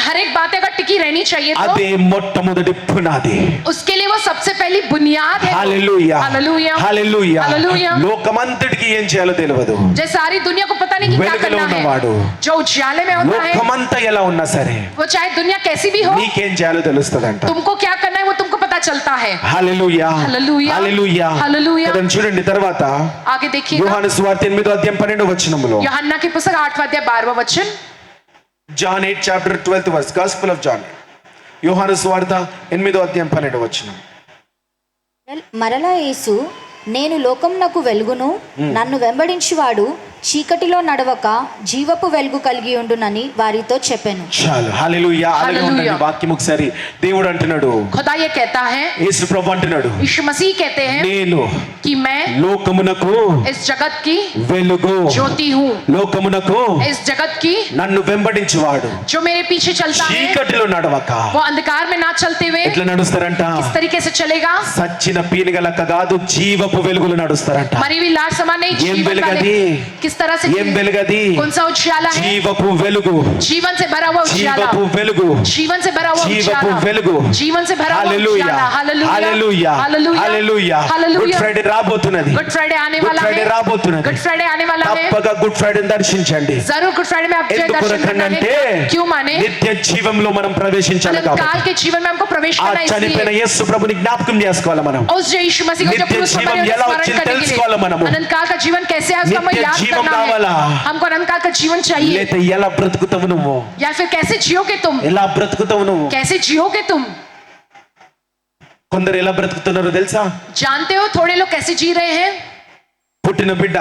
हर एक बात अगर टिकी रहनी चाहिए तो అదే మొట్టమొదటి పునాది. उसके लिए वो सबसे पहली बुनियाद है. హల్లెలూయా హల్లెలూయా. హల్లెలూయా. హల్లెలూయా. లోకమంతటికి ఏం చేయాలో తెలియదు. जो सारी दुनिया को पता नहीं कि क्या వెలుగులో करना ఉన్నవాడు है. जो उजाले में होता है లోకమంతా ఎలా ఉన్నా సరే वो चाहे दुनिया कैसी भी हो, నీకేం చేయాలో తెలుస్తదంట. तुमको क्या करना है वो तुमको पता चलता है. హల్లెలూయా హల్లెలూయా. హల్లెలూయా. హల్లెలూయా. ఇక్కడ చూడండి తర్వాత आगे देखिएगा యోహాను సువార్త 8:12 यूहन्ना की पुस्तक 8वां अध्याय 12वां वचन. John 8:12 Gospel of John. యోహాను సువార్త 8:12 మరలా యేసు, నేను లోకమునకు వెలుగును, నన్ను వెంబడించువాడు చీకటిలో నడవక జీవపు వెలుగు కలిగి ఉండునని వారితో చెప్పాను. చాలు. హల్లెలూయా. హల్లెలూయా. వాక్యం ఒకసారి దేవుడు అంటున్నాడు, खुदा ये कहता है, యేసు ప్రభు అంటున్నాడు, यीशु मसीह कहते हैं నేను कि मैं లోకమునకు इस जगत की వెలుగు. ज्योति हूँ. లోకమునకు इस जगत की నన్ను వెంబడించువాడు जो मेरे पीछे चलता है చీకటిలో నడవక. वो अंधकार में ना चलते हुए ఎట్లా నడుస్తారంట? किस तरीके से चलेगा? సచ్చిన పీనుగ లెక్క కాదు, జీవపు వెలుగులు నడుస్తారంట. मरी हुई लाश समान नहीं, ఏం जीवन వెలుగది? वाले. किस तरह से ఏం వెలుగది? कौन सा उजाला है? జీవపు వెలుగు. जीवन से भरा हुआ उजाला. జీవపు వెలుగు. जीवन से भरा हुआ జీవపు उजाला. వెలుగు. जीवन से भरा हुआ హల్లెలూయా उजाला. Hallelujah. Hallelujah hallelujah. Hallelujah. Good hallelujah. Friday రాబోతున్నది. गुड फ्राइडे आने गुड वाला फ्राइडे है. రాబోతున్నది. गुड फ्राइडे आने वाला है. తప్పక గుడ్ ఫ్రైడే దర్శించండి. जरूर गुड फ्राइडे में आप जो ఎందుకు दर्शन करना అంటే है. क्यों माने? నిత్య జీవంలో మనం ప్రవేశించాలి अनंत కాబట్టి. काल के जीवन में हमको प्रवेश ఆ करना है. చనిపోయిన इसलिए యేసు ప్రభుని జ్ఞాపకం చేసుకోవాలి మనం. उस जो यीशु मसीह को जो నిత్య क्रूस पर జీవం मरे, ఎలా स्मरण వచ్చిందో करने के తెలుసుకోవాలి మనము. लिए अनंत काल का जीवन कैसे है उसको हमें నిత్య याद జీవం करना కావాలా? है. हमको अनंत काल का जीवन चाहिए. లేతే ఎలా బ్రతుకుతావు నువ్వు? या फिर कैसे जियोगे तुम? ఎలా బ్రతుకుతావు నువ్వు? कैसे जियोगे तुम? కొందరు ఎలా బ్రతుకుతున్నారో తెలుసా? जानते हो थोड़े लोग कैसे जी रहे हैं? పుట్టిన బిడ్డ,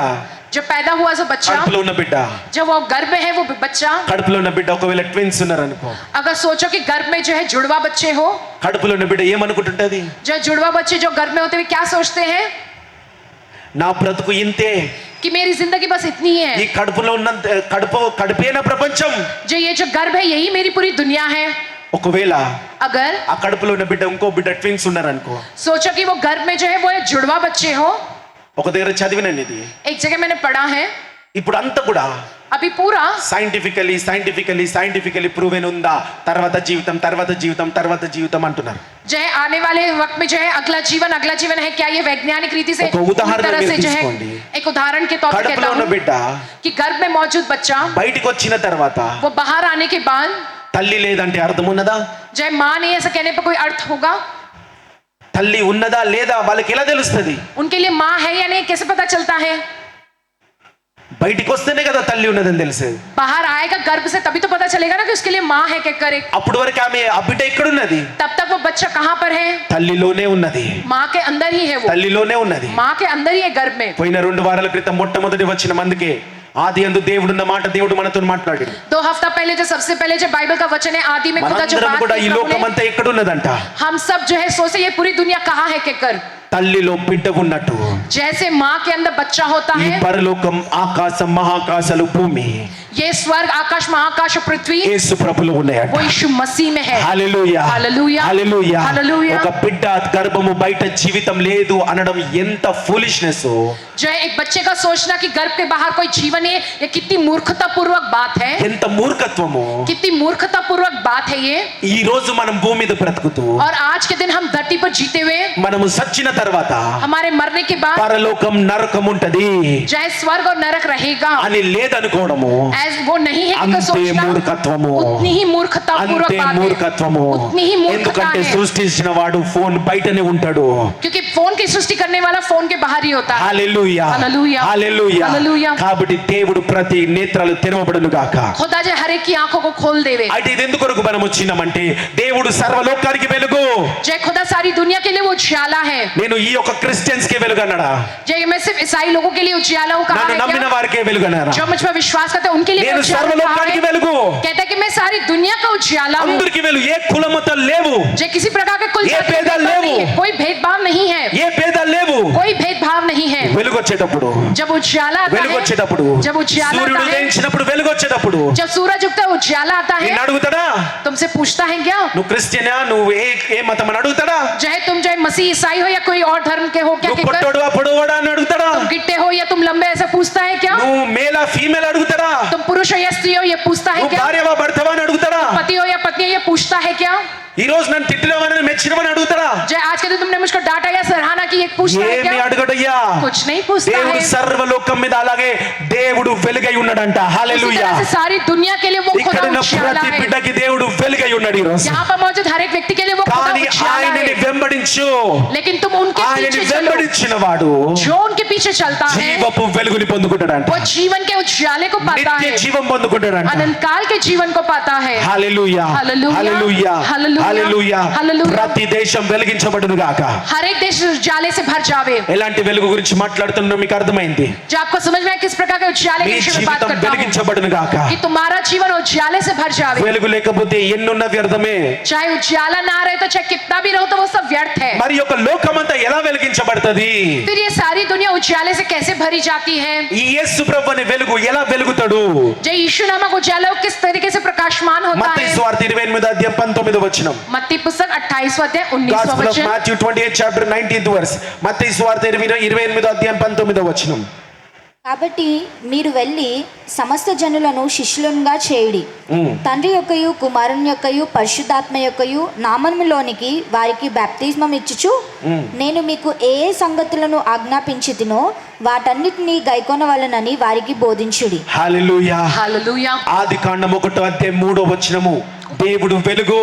जब पैदा हुआ जो बच्चा, కడుపులో ఉన్న బిడ్డ, जब वो गर्भ में है वो बच्चा, కడుపులో ఉన్న బిడ్డ ఒకవేళ ట్విన్స్ ఉన్నారు అనుకో, अगर सोचो कि गर्भ में जो है जुड़वा बच्चे हो, కడుపులో ఉన్న బిడ్డ ఏమనుకుంటుంటది? जो जुड़वा बच्चे जो गर्भ में होते हुए क्या सोचते हैं నా బ్రతుకు ఇంతే, कि मेरी जिंदगी बस इतनी ही ఈ है, కడుపులో ఉన్న కడుపేన ప్రపంచం. जो ये जो गर्भ है यही मेरी पूरी दुनिया है. ఒకవేళ अगर ఆ కడుపులో ఉన్న బిడ్డ ఇంకో బిడ్డ ట్విన్స్ ఉన్నారనుకో, सोचो कि वो गर्भ में जो है वो जुड़वा बच्चे हो, ఒక దగ్గర చదివినండి ఇది. एक जगह मैंने पढ़ा है, ఇప్పుడు అంతా కూడా अभी पूरा సైంటిఫికలీ ప్రూవెన్ ఉందా, తర్వాత జీవితం అంటున్నారు. जो है आने वाले वक्त में जो है अगला जीवन है क्या, ये वैज्ञानिक रीति से ఒక ఉదాహరణ तरह से మీరు जो है తీసుకోండి. एक उदाहरण के तौर पर कहता కడుపులో ఉన్న हूँ బిడ్డ कि गर्भ में मौजूद बच्चा బయటికి వచ్చిన తర్వాత वो बाहर आने के बाद తల్లి లేదంటే అర్థం ఉన్నదా? जो है माँ नहीं ऐसा कहने पर कोई अर्थ होगा? తల్లి ఉన్నదా లేదా వాళ్ళకి ఎలా తెలుస్తుంది? उनके लिए माँ है या नहीं कैसे पता चलता है? బయటికి వస్తేనే కదా తల్లి ఉన్నదని తెలిసేది. बाहर आएगा गर्भ से तभी तो पता चलेगा ना कि उसके लिए माँ है क्या करे. అప్పటి వరకు ఆమె ఆ బిడ్డ ఎక్కడున్నది? तब तक वो बच्चा कहाँ पर है? తల్లిలోనే ఉన్నది, माँ के अंदर ही है वो, తల్లిలోనే ఉన్నది. माँ के अंदर ही है गर्भ में. పోయిన 2 వారాల క్రితం మొట్టమొదటి వచ్చిన మందికే ఆది యందు దేవుడున్న మాట దేవుడు మనతో మాట్లాడాడు. 2 हफ्ता पहले जो सबसे पहले जो बाइबल का वचन है आदि में खुदा जो మనందరం बात కూడా की ఈ प्रभु ने, లోకమంతా ఎక్కడున్నదంట? हम सब जो है सोचे ये पूरी दुनिया कहाँ है कहकर, తల్లిలో బిడ్డ ఉన్నట్టు जैसे माँ के अंदर बच्चा होता ఈ है, పరలోకం ఆకాశం మహాకాశాలు భూమి ये स्वर्ग आकाश महाकाश और पृथ्वी యేసు ప్రభులో ఉన్నాయట. वो यीशु मसीह में है. హల్లెలూయా, హల్లెలూయా, హల్లెలూయా. హల్లెలూయా. ఒక బిడ్డ గర్భము బయట జీవితం లేదు అనడం ఎంత ఫూలిష్నెస్. जो है एक बच्चे का सोचना कि गर्भ के बाहर कोई जीवन है, ये कितनी मूर्खतापूर्वक बात है, ఎంత మూర్ఖత్వము. कितनी मूर्खतापूर्वक बात है ये. ఈ రోజు మనం భూమి మీద బ్రతుకుతూ और आज के दिन हम धरती पर जीते हुए మనము సచ్చిన తర్వాత हमारे मरने के बाद పరలోకం నరకం ఉంటది जो है स्वर्ग और नरक रहेगा అని లేదనుకోవడము वो नहीं है कि అంతే सोचना మూర్ఖత్వము, उतनी ही मूर्खतापूर्वक అంతే बात है, మూర్ఖత్వము. उतनी ही मूर्खता ఎందుకంటే है, సృష్టించిన వాడు ఫోన్ బయటనే ఉంటాడు. क्योंकि फोन की सृष्टि करने वाला फोन के बाहर ही होता है. హల్లెలూయా, హల్లెలూయా, హల్లెలూయా. హల్లెలూయా. కాబట్టి దేవుడు ప్రతి నేత్రాలు తెరవబడును గాక. खुदा जो हर एक की आंखों को खोल देवे. అయితే ఇది ఎందుకొరకు మనం వచ్చినామంటే దేవుడు సర్వలోకానికి వెలుగు. जय खुदा सारी दुनिया के लिए वो उजाला है. నేను ఈ యొక్క క్రిస్టియన్స్ కే వెలుగు అన్నాడా? जय मैं सिर्फ ईसाई लोगों के लिए उजाला हूँ कहा నన్ను है నమ్మిన क्या? వారికే వెలుగు అన్నారా? जो मुझ पर विश्वास करते हैं उनके लिए నేను उजाला कहा సర్వలోకానికి है? వెలుగు. कहता है कि मैं सारी दुनिया का उजाला हूँ. అందరికి వెలుగు. ఏ కులమతాలు లేవు, जय किसी प्रकार के कुल ये जाति का भेदभाव भेदभाव नहीं लेवो। है, कोई भेदभाव नहीं है, ఏ భేదాలు లేవు. कोई भेदभाव नहीं है. వెలుగు వచ్చేటప్పుడు, जब उजाला आता వెలుగు है, వచ్చేటప్పుడు, जब उजाला సూర్యుడు आता है, ఉదయించినప్పుడు వెలుగు వచ్చేటప్పుడు जब सूरज उगता है उजाला आता है, నిన్ను అడుగుతాడా तुमसे पूछता है क्या నువ్వు క్రిస్టియనా, నువ్వు ఏ మతం అని అడుగుతాడా? जो है तुम जो है मसीह ईसाई हो या कोई और धर्म के हो क्या నువ్వు कहकर, పొట్టోడువా పొడవడా అని అడుగుతాడా? तुम गिट्टे हो या तुम लंबे ऐसा पूछता है क्या, నువ్వు మేలా ఫీమేల్ అడుగుతాడా? तुम पुरुष हो या स्त्री हो ये पूछता है నువ్వు क्या, భార్యవా భర్తవా అని అడుగుతాడా? पति हो या पत्नी हो ये पूछता है क्या, ఈ రోజు నన్ను తిట్టినవని మెచ్చినవని అడుగుతాడా? जो आज के दिन तुमने मुझको डांटा या सराहना की ये पूछता है ఏమి क्या, అడగడయ్యా. कुछ नहीं पूछता है. దేవుడు సర్వలోకం మీద అలాగే దేవుడు వెలుగై ఉన్నాడంట. उसी హల్లెలూయా. तरह से सारी दुनिया के लिए वो खुदा ఇక్కడ ఉన్న उजाला ప్రతి है. బిడ్డకి దేవుడు వెలుగై ఉన్నాడు ఈ రోజు. यहाँ पर मौजूद हर एक व्यक्ति के लिए वो खुदा కానీ उजाला ఆయనని है. వెంబడించు. लेकिन तुम उनके ఆయనని पीछे चलो, వెంబడించిన వాడు जो उनके पीछे चलता है జీవపు వెలుగుని పొందుకుంటాడంట. वो जीवन के उजाले को पाता నిత్య है, జీవం పొందుకుంటాడంట. अनंत काल के जीवन को पाता है. హల్లెలూయా, హల్లెలూయా, హల్లెలూయా, హల్లెలూయా, హల్లెలూయా. హల్లెలూయా. ప్రతి దేశం వెలిగించబడును గాక. हर एक देश उजाले से भर जावे. ఎలాంటి వెలుగు గురించి మాట్లాడుతున్నా మీకు అర్థమైంది? जो आपको समझ में आए किस प्रकार के उजाले మీ के विषय में बात జీవితం करता हूँ, వెలిగించబడును గాక. कि तुम्हारा जीवन उजाले से भर जावे. వెలుగు లేకపోతే ఎన్నున్న వ్యర్థమే. चाहे उजाला ना रहे तो चाहे कितना भी रहो तो वो सब व्यर्थ है. మరి యొక్క లోకమంతా ఎలా వెలిగించబడుతుంది? फिर ये सारी दुनिया उजाले से कैसे भरी जाती है? ఈ యేసు ప్రభు అనే వెలుగు ఎలా వెలుగుతాడు? जो यीशु नामक उजाला किस तरीके से प्रकाशमान होता మత్తయి है? సువార్త 28వ అధ్యాయం 19వ వచనం. मत्ती पुस्तक 28वां अध्याय 19वां Gospel of वचन. Matthew 28 chapter 19th verse. మత్తయి సువార్త 28వ అధ్యాయం 19వ వచనం. కాబట్టి మీరు వెళ్ళి సమస్త జనులను శిష్యులుగా చేయుడి, తండ్రి యొక్కయు కుమారుని యొక్కయు పరిశుద్ధాత్మ యొక్కయు నామములోనికి వారికి బాప్తిస్మం ఇచ్చుచు నేను మీకు ఏ ఏ సంగతులను ఆజ్ఞాపించితినో వాటన్నిటిని గైకొనవలెనని వారికి బోధించుడి. హల్లెలూయా, हालेलुया. ఆదికాండం 1వ అధ్యాయం 3వ వచనము. దేవుడు వెలుగు,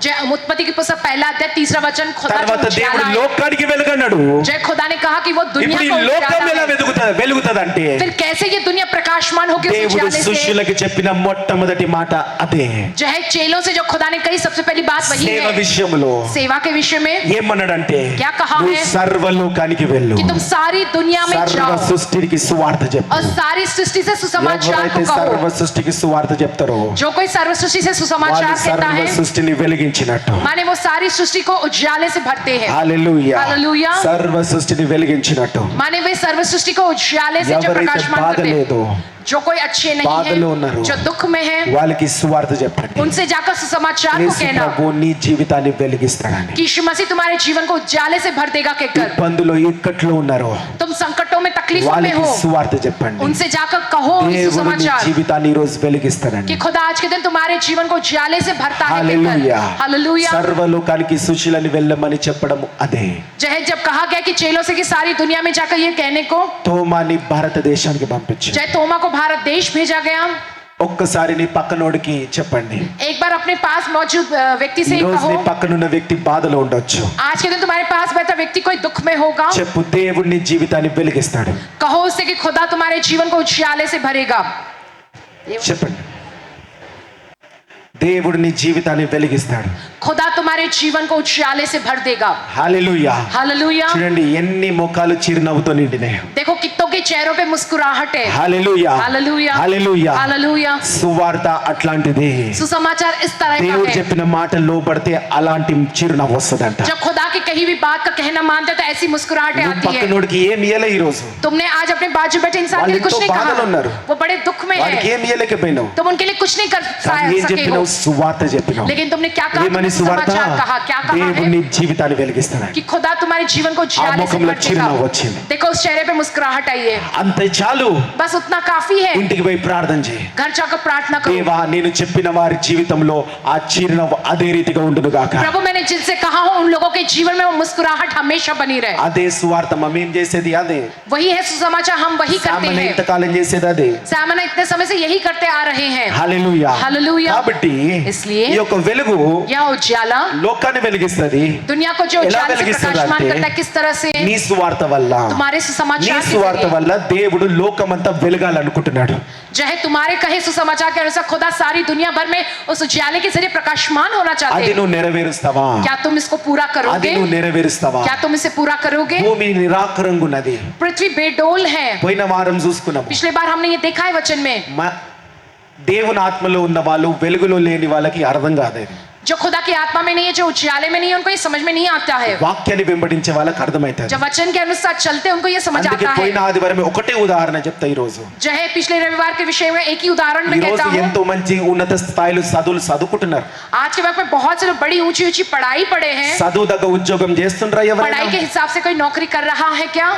जय उत्पत्ति की पुस्तक पहला अध्याय 3रा वचन, खुदा जो తర్వాత దేవుడు उजाला है। లోకానికి వెలుగు అన్నాడు. जय खुदा ने कहा कि वो दुनिया ఇప్పుడు ఈ को లోకం उजाला ఎలా है। వెలుగుతుందంటే फिर कैसे ये दुनिया प्रकाशमान होगी उस దేవుడు उजाले से। శిష్యులకు చెప్పిన మొట్టమొదటి మాట అదే. जो है चेलों से जो खुदा ने कही सबसे पहली बात वही సేవ है। విషయంలో सेवा के विषय में ఏమన్నాడంటే क्या कहा నువ్వు है? సర్వలోకానికి వెళ్ళు, कि तुम सारी दुनिया में సర్వ जाओ సృష్టికి సువార్త చెప్పు. और सारी सृष्टि से सुसमाचार ఎవరైతే को సర్వ कहो। సృష్టికి సువార్త చెప్తారో जो कोई सर्व सृष्टि से सुसमाचार వాళ్ళు कहता సర్వ है సృష్టిని వెలిగించినట్టు. माने वो सारी सृष्टि को उजाले से भरते हैं। హల్లెలూయా, हालेलुया। సర్వ సృష్టిని వెలిగించినట్టు. माने वे सर्व सृष्टि को उजाले से जो ఎవరైతే प्रकाशमान బాధ करते లేదో, हैं, जो कोई अच्छे नहीं బాధలో ఉన్నారు, है, जो दुख में है, వాళ్ళకి సువార్త చెప్పండి. उनसे जाकर सुसमाचार को యేసు कहना ప్రభు నీ జీవితాన్ని వెలిగిస్తాడని. कि यीशु मसीह तुम्हारे जीवन को उजाले से भर देगा कहकर। ఇబ్బందులో ఇక్కట్లో ఉన్నారో तुम संकटों में तकलीफों में వాళ్ళకి हो, సువార్త చెప్పండి. उनसे जाकर कहो ये దేవుడు నీ सुसमाचार జీవితాన్ని ఈ రోజు వెలిగిస్తాడని. कि खुदा आज के दिन तुम्हारे जीवन को उजाले से भरता है హల్లెలూయా. कहकर। हालेलुया। సర్వలోకానికి శిష్యులని వెళ్ళమని చెప్పడం అదే. जो है जब कहा गया कि चेलों से कि सारी दुनिया में जाकर ये कहने को, తోమాని భారతదేశానికి పంపించు. जय तोमा को भारत देश भेजा गया। ఒక్కసారి నీ పక్కనోడికి చెప్పండి. एक बार अपने पास मौजूद व्यक्ति से ఈ రోజు कहो, నీ పక్కనున్న వ్యక్తి బాధలో ఉండొచ్చు. आज के दिन तुम्हारे पास बैठा व्यक्ति कोई दुख में होगा, చెప్పు, దేవుడు నీ జీవితాన్ని వెలిగిస్తాడు. कहो उससे कि खुदा तुम्हारे जीवन को उजाले से भरेगा। చెప్పండి, దేవుడు నీ జీవితాన్ని వెలిగిస్తాడు. खुदा तुम्हारे जीवन को उजाले से भर देगा। హల్లెలూయా. हालेलुया। చూడండి ఎన్ని ముఖాలు చిరునవ్వుతో నిండినాయి. देखो कितनों के चेहरों पे मुस्कुराहट है। Hallelujah, hallelujah. హల్లెలూయా. हालेलुया। సువార్త అట్లాంటిది. सुसमाचार इस तरह దేవుడు का है। చెప్పిన మాట లోబడితే అలాంటి చిరునవ్వు వస్తుందంట. जब खुदा की कही हुई बात का कहना मानते तो ऐसी मुस्कुराहटें నువ్వు आती है। పక్కనోడికి ఏం ఇయ్యలే ఈ రోజు, तुमने आज अपने बाजू बैठे इंसान के వాళ్ళు लिए कुछ ఎంతో नहीं బాధలో ఉన్నారు. कहा, वो बड़े दुख में వాడికి है, ఏం ఇయ్యలేకపోయినావు. तुम उनके लिए कुछ नहीं कर కానీ ఏం सके हो। చెప్పినావు? సువార్త చెప్పినావు. लेकिन तुमने क्या कहा? ఏమని तुमने సువార్త? समाचार कहा। क्या कहा దేవుడు है? నీ జీవితాన్ని వెలిగిస్తాడు. कि खुदा तुम्हारे जीवन को उजाले से ముఖంలో भर చిరునవ్వు देगा। వచ్చింది. देखो उस चेहरे पे मुस्कुराहट आई है। అంతే చాలు. बस उतना काफी है। ఇంటికి పోయి ప్రార్థన చేయి. घर जाकर प्रार्थना करो, దేవా, నేను చెప్పిన వారి జీవితంలో ఆ చిరునవ్వు అదే రీతిగా ఉండును గాక. प्रभु मैंने जिनसे कहा हो उन लोगों के जीवन में वो मुस्कुराहट हमेशा बनी रहे। అదే సువార్త మేము చేసేది అదే. वही है सुसमाचार, हम वही करते సామాన్య हैं। ఇంతకాలం చేసేది అదే. सामान्य इतने समय से यही करते आ रहे हैं। హల్లెలూయా. హల్లెలూయా. కాబట్టి इसलिए ఈ యొక్క వెలుగు यह उजाला లోకాన్ని వెలిగిస్తది. दुनिया को जो ఎలా उजाले से వెలిగిస్తుంది प्रकाशमान అంటే करता है, किस तरह से? నీ సువార్త వల్ల, तुम्हारे నీ सुसमाचार के సువార్త जरिए। వల్ల దేవుడు లోకమంతా వెలగాలనుకుంటున్నాడు. जो है तुम्हारे कहे सुसमाचार के अनुसार खुदा सारी दुनिया भर में उस उजाले के जरिए प्रकाशमान होना चाहते అది हैं। నువ్వు నెరవేరుస్తావా? क्या तुम इसको पूरा అది करोगे? నువ్వు నెరవేరుస్తావా? क्या तुम इसे पूरा करोगे? భూమి నిరాకరంగున్నది. पृथ्वी बेडोल है। పోయిన వారం చూసుకున్నాము. पिछले बार हमने ये देखा है वचन में, దేవుని ఆత్మలో ఉన్న వాళ్ళు వెలుగులో లేని వాళ్ళకి అర్థం కాదు. जो खुदा की आत्मा में नहीं है, जो उजाले में नहीं है, उनको ये समझ में नहीं आता है। వాక్యాన్ని వెంబడించే వాళ్ళకి అర్థమవుతుంది. जब वचन के अनुसार चलते हैं, उनको ये समझ అందుకే आता है। పోయిన ఆదివారం ఒకటే ఉదాహరణ చెప్తా. ఈ రోజు जो है पिछले रविवार के विषय में एक ही उदाहरण ఈ मैं రోజు कहता हूँ। ఎంతో మంచి ఉన్నత స్థాయిలో చదువులు చదువుకుంటున్నారు. आज के वक्त में बहुत से लोग बड़ी ऊंची ऊंची पढ़ाई पढ़े हैं। చదువు దగ్గ ఉద్యోగం చేస్తుండ్రా पढ़ाई ఎవరైనా? के हिसाब से कोई नौकरी कर रहा है क्या?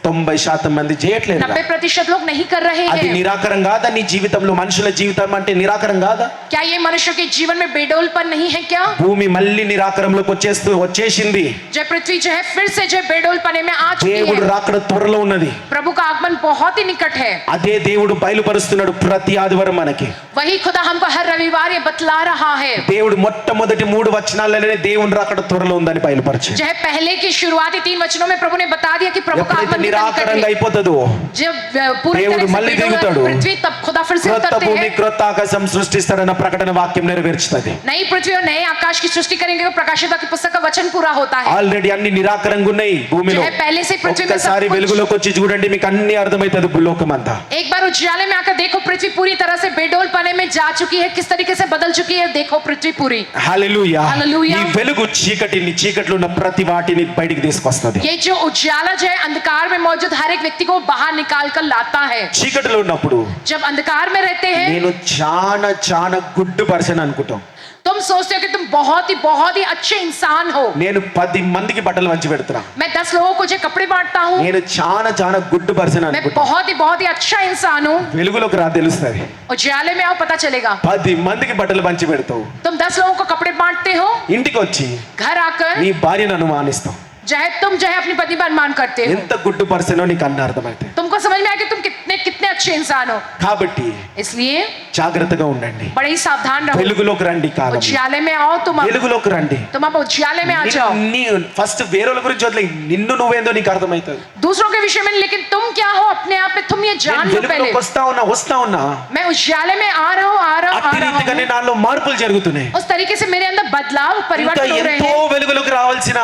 90% మంది చేయట్లేదు. 90% लोग नहीं कर रहे అది हैं। నిరాకరం కాదా? నీ జీవితంలో మనుషుల జీవితం అంటే నిరాకరం కాదా? क्या ये मनुष्य के जीवन में बेडोलपन नहीं है क्या? భూమి మళ్ళీ నిరాకరంలోకి వచ్చేసింది. जो पृथ्वी जो है फिर से जो बेडोलपने में आ चुकी దేవుడు है। రాకడ త్వరలో ఉన్నది. प्रभु का आगमन बहुत ही निकट है। అదే దేవుడు బయలుపరుస్తున్నాడు ప్రతి ఆదివారం మనకి. वही खुदा हमको हर रविवार ये बतला रहा है। దేవుడు మొట్టమొదటి 3 వచనాలలోనే దేవుని రాకడ త్వరలో ఉందని బయలుపరిచాడు. जो है पहले की शुरुआती 3 वचनों में प्रभु ने बता दिया कि प्रभु का ఎప్పుడైతే आगमन निकट నిరాకరంగా है। అయిపోతుందో जब पूरी దేవుడు तरह से మళ్ళీ बेडोल దిగుతాడు. पृथ्वी, तब खुदा फिर से క్రొత్త उतरते భూమి हैं। క్రొత్త ఆకాశం సృష్టిస్తాడన్న ప్రకటన వాక్యం నెరవేర్చుతుంది. नई पृथ्वी और नए आकाश की सृष्टि करेंगे तो प्रकाशित की पुस्तक का वचन पूरा होता है। ఆల్రెడీ అన్ని నిరాకరంగా ఉన్నాయి భూమిలో. जो है पहले से पृथ्वी में सब ఒక్కసారి कुछ- వెలుగులోకి వచ్చి చూడండి, మీకు అన్ని అర్థమవుతుంది భూలోకమంతా. एक बार उजाले में आकर देखो, पृथ्वी पूरी तरह से बेडोल पने में जा चुकी है, किस तरीके से बदल चुकी है। देखो पृथ्वी पूरी। హల్లెలూయా. హల్లెలూయా. ఈ వెలుగు చీకట్లో ఉన్న ప్రతి వాటిని బయటికి తీసుకొస్తుంది. ये जो उजाला जो है अंधकार में मौजूद हर एक व्यक्ति को बाहर निकाल कर लाता है। చీకటిలో ఉన్నప్పుడు जब अंधकार में रहते हैं, నేను చాలా గుడ్ పర్సన్ అనుకుంటాం. तुम सोचते हो कि तुम बहुत ही अच्छे इंसान हो। నేను 10 మందికి బట్టలు వంచి పెడుతున్నా. मैं 10 लोगों को जो कपड़े बांटता हूँ, నేను చాలా గుడ్ పర్సన్ मैं అనుకుంటా. बहुत ही अच्छा इंसान हूँ। వెలుగులోకి రా తెలుస్తుంది. उजाले में आओ, पता चलेगा। 10 మందికి బట్టలు పంచి పెడతావు. तुम 10 लोगों को कपड़े बांटते हो, ఇంటికి వచ్చి घर आकर నీ భార్యను అనుమానిస్తావు. जो है तुम जो है अपनी पत्नी पर अनुमान करते हो। ఎంత గుడ్ పర్సన్ నీకు అన్న అర్థమైతే. तुमको समझ में आया कि तुम कितने अच्छे इंसान हो। కాబట్టి इसलिए జాగ్రత్తగా ఉండండి, बड़े ही सावधान रहो। వెలుగులోకి రండి, కాలం उजियाले में आओ, तुम వెలుగులోకి రండి। तुम अब उजियाले में आ जाओ। ఫస్ట్ వేరేల గురించి వదిలే, నిన్ను నువ్వేందో నీకు అర్థమవుతుంది। दूसरों के विषय में, लेकिन तुम क्या हो अपने आप में, तुम ये जान लो पहले। వెలుగులోకి వస్తా ఉన్నా मैं उजियाले में आ रहा हूँ అట్టి రీతిగానే నాలో మార్పులు జరుగుతున్నాయి। उस तरीके से मेरे अंदर बदलाव ఇంకా परिवर्तन हो रहे ఎంతో हैं। వెలుగులోకి రావాల్సిన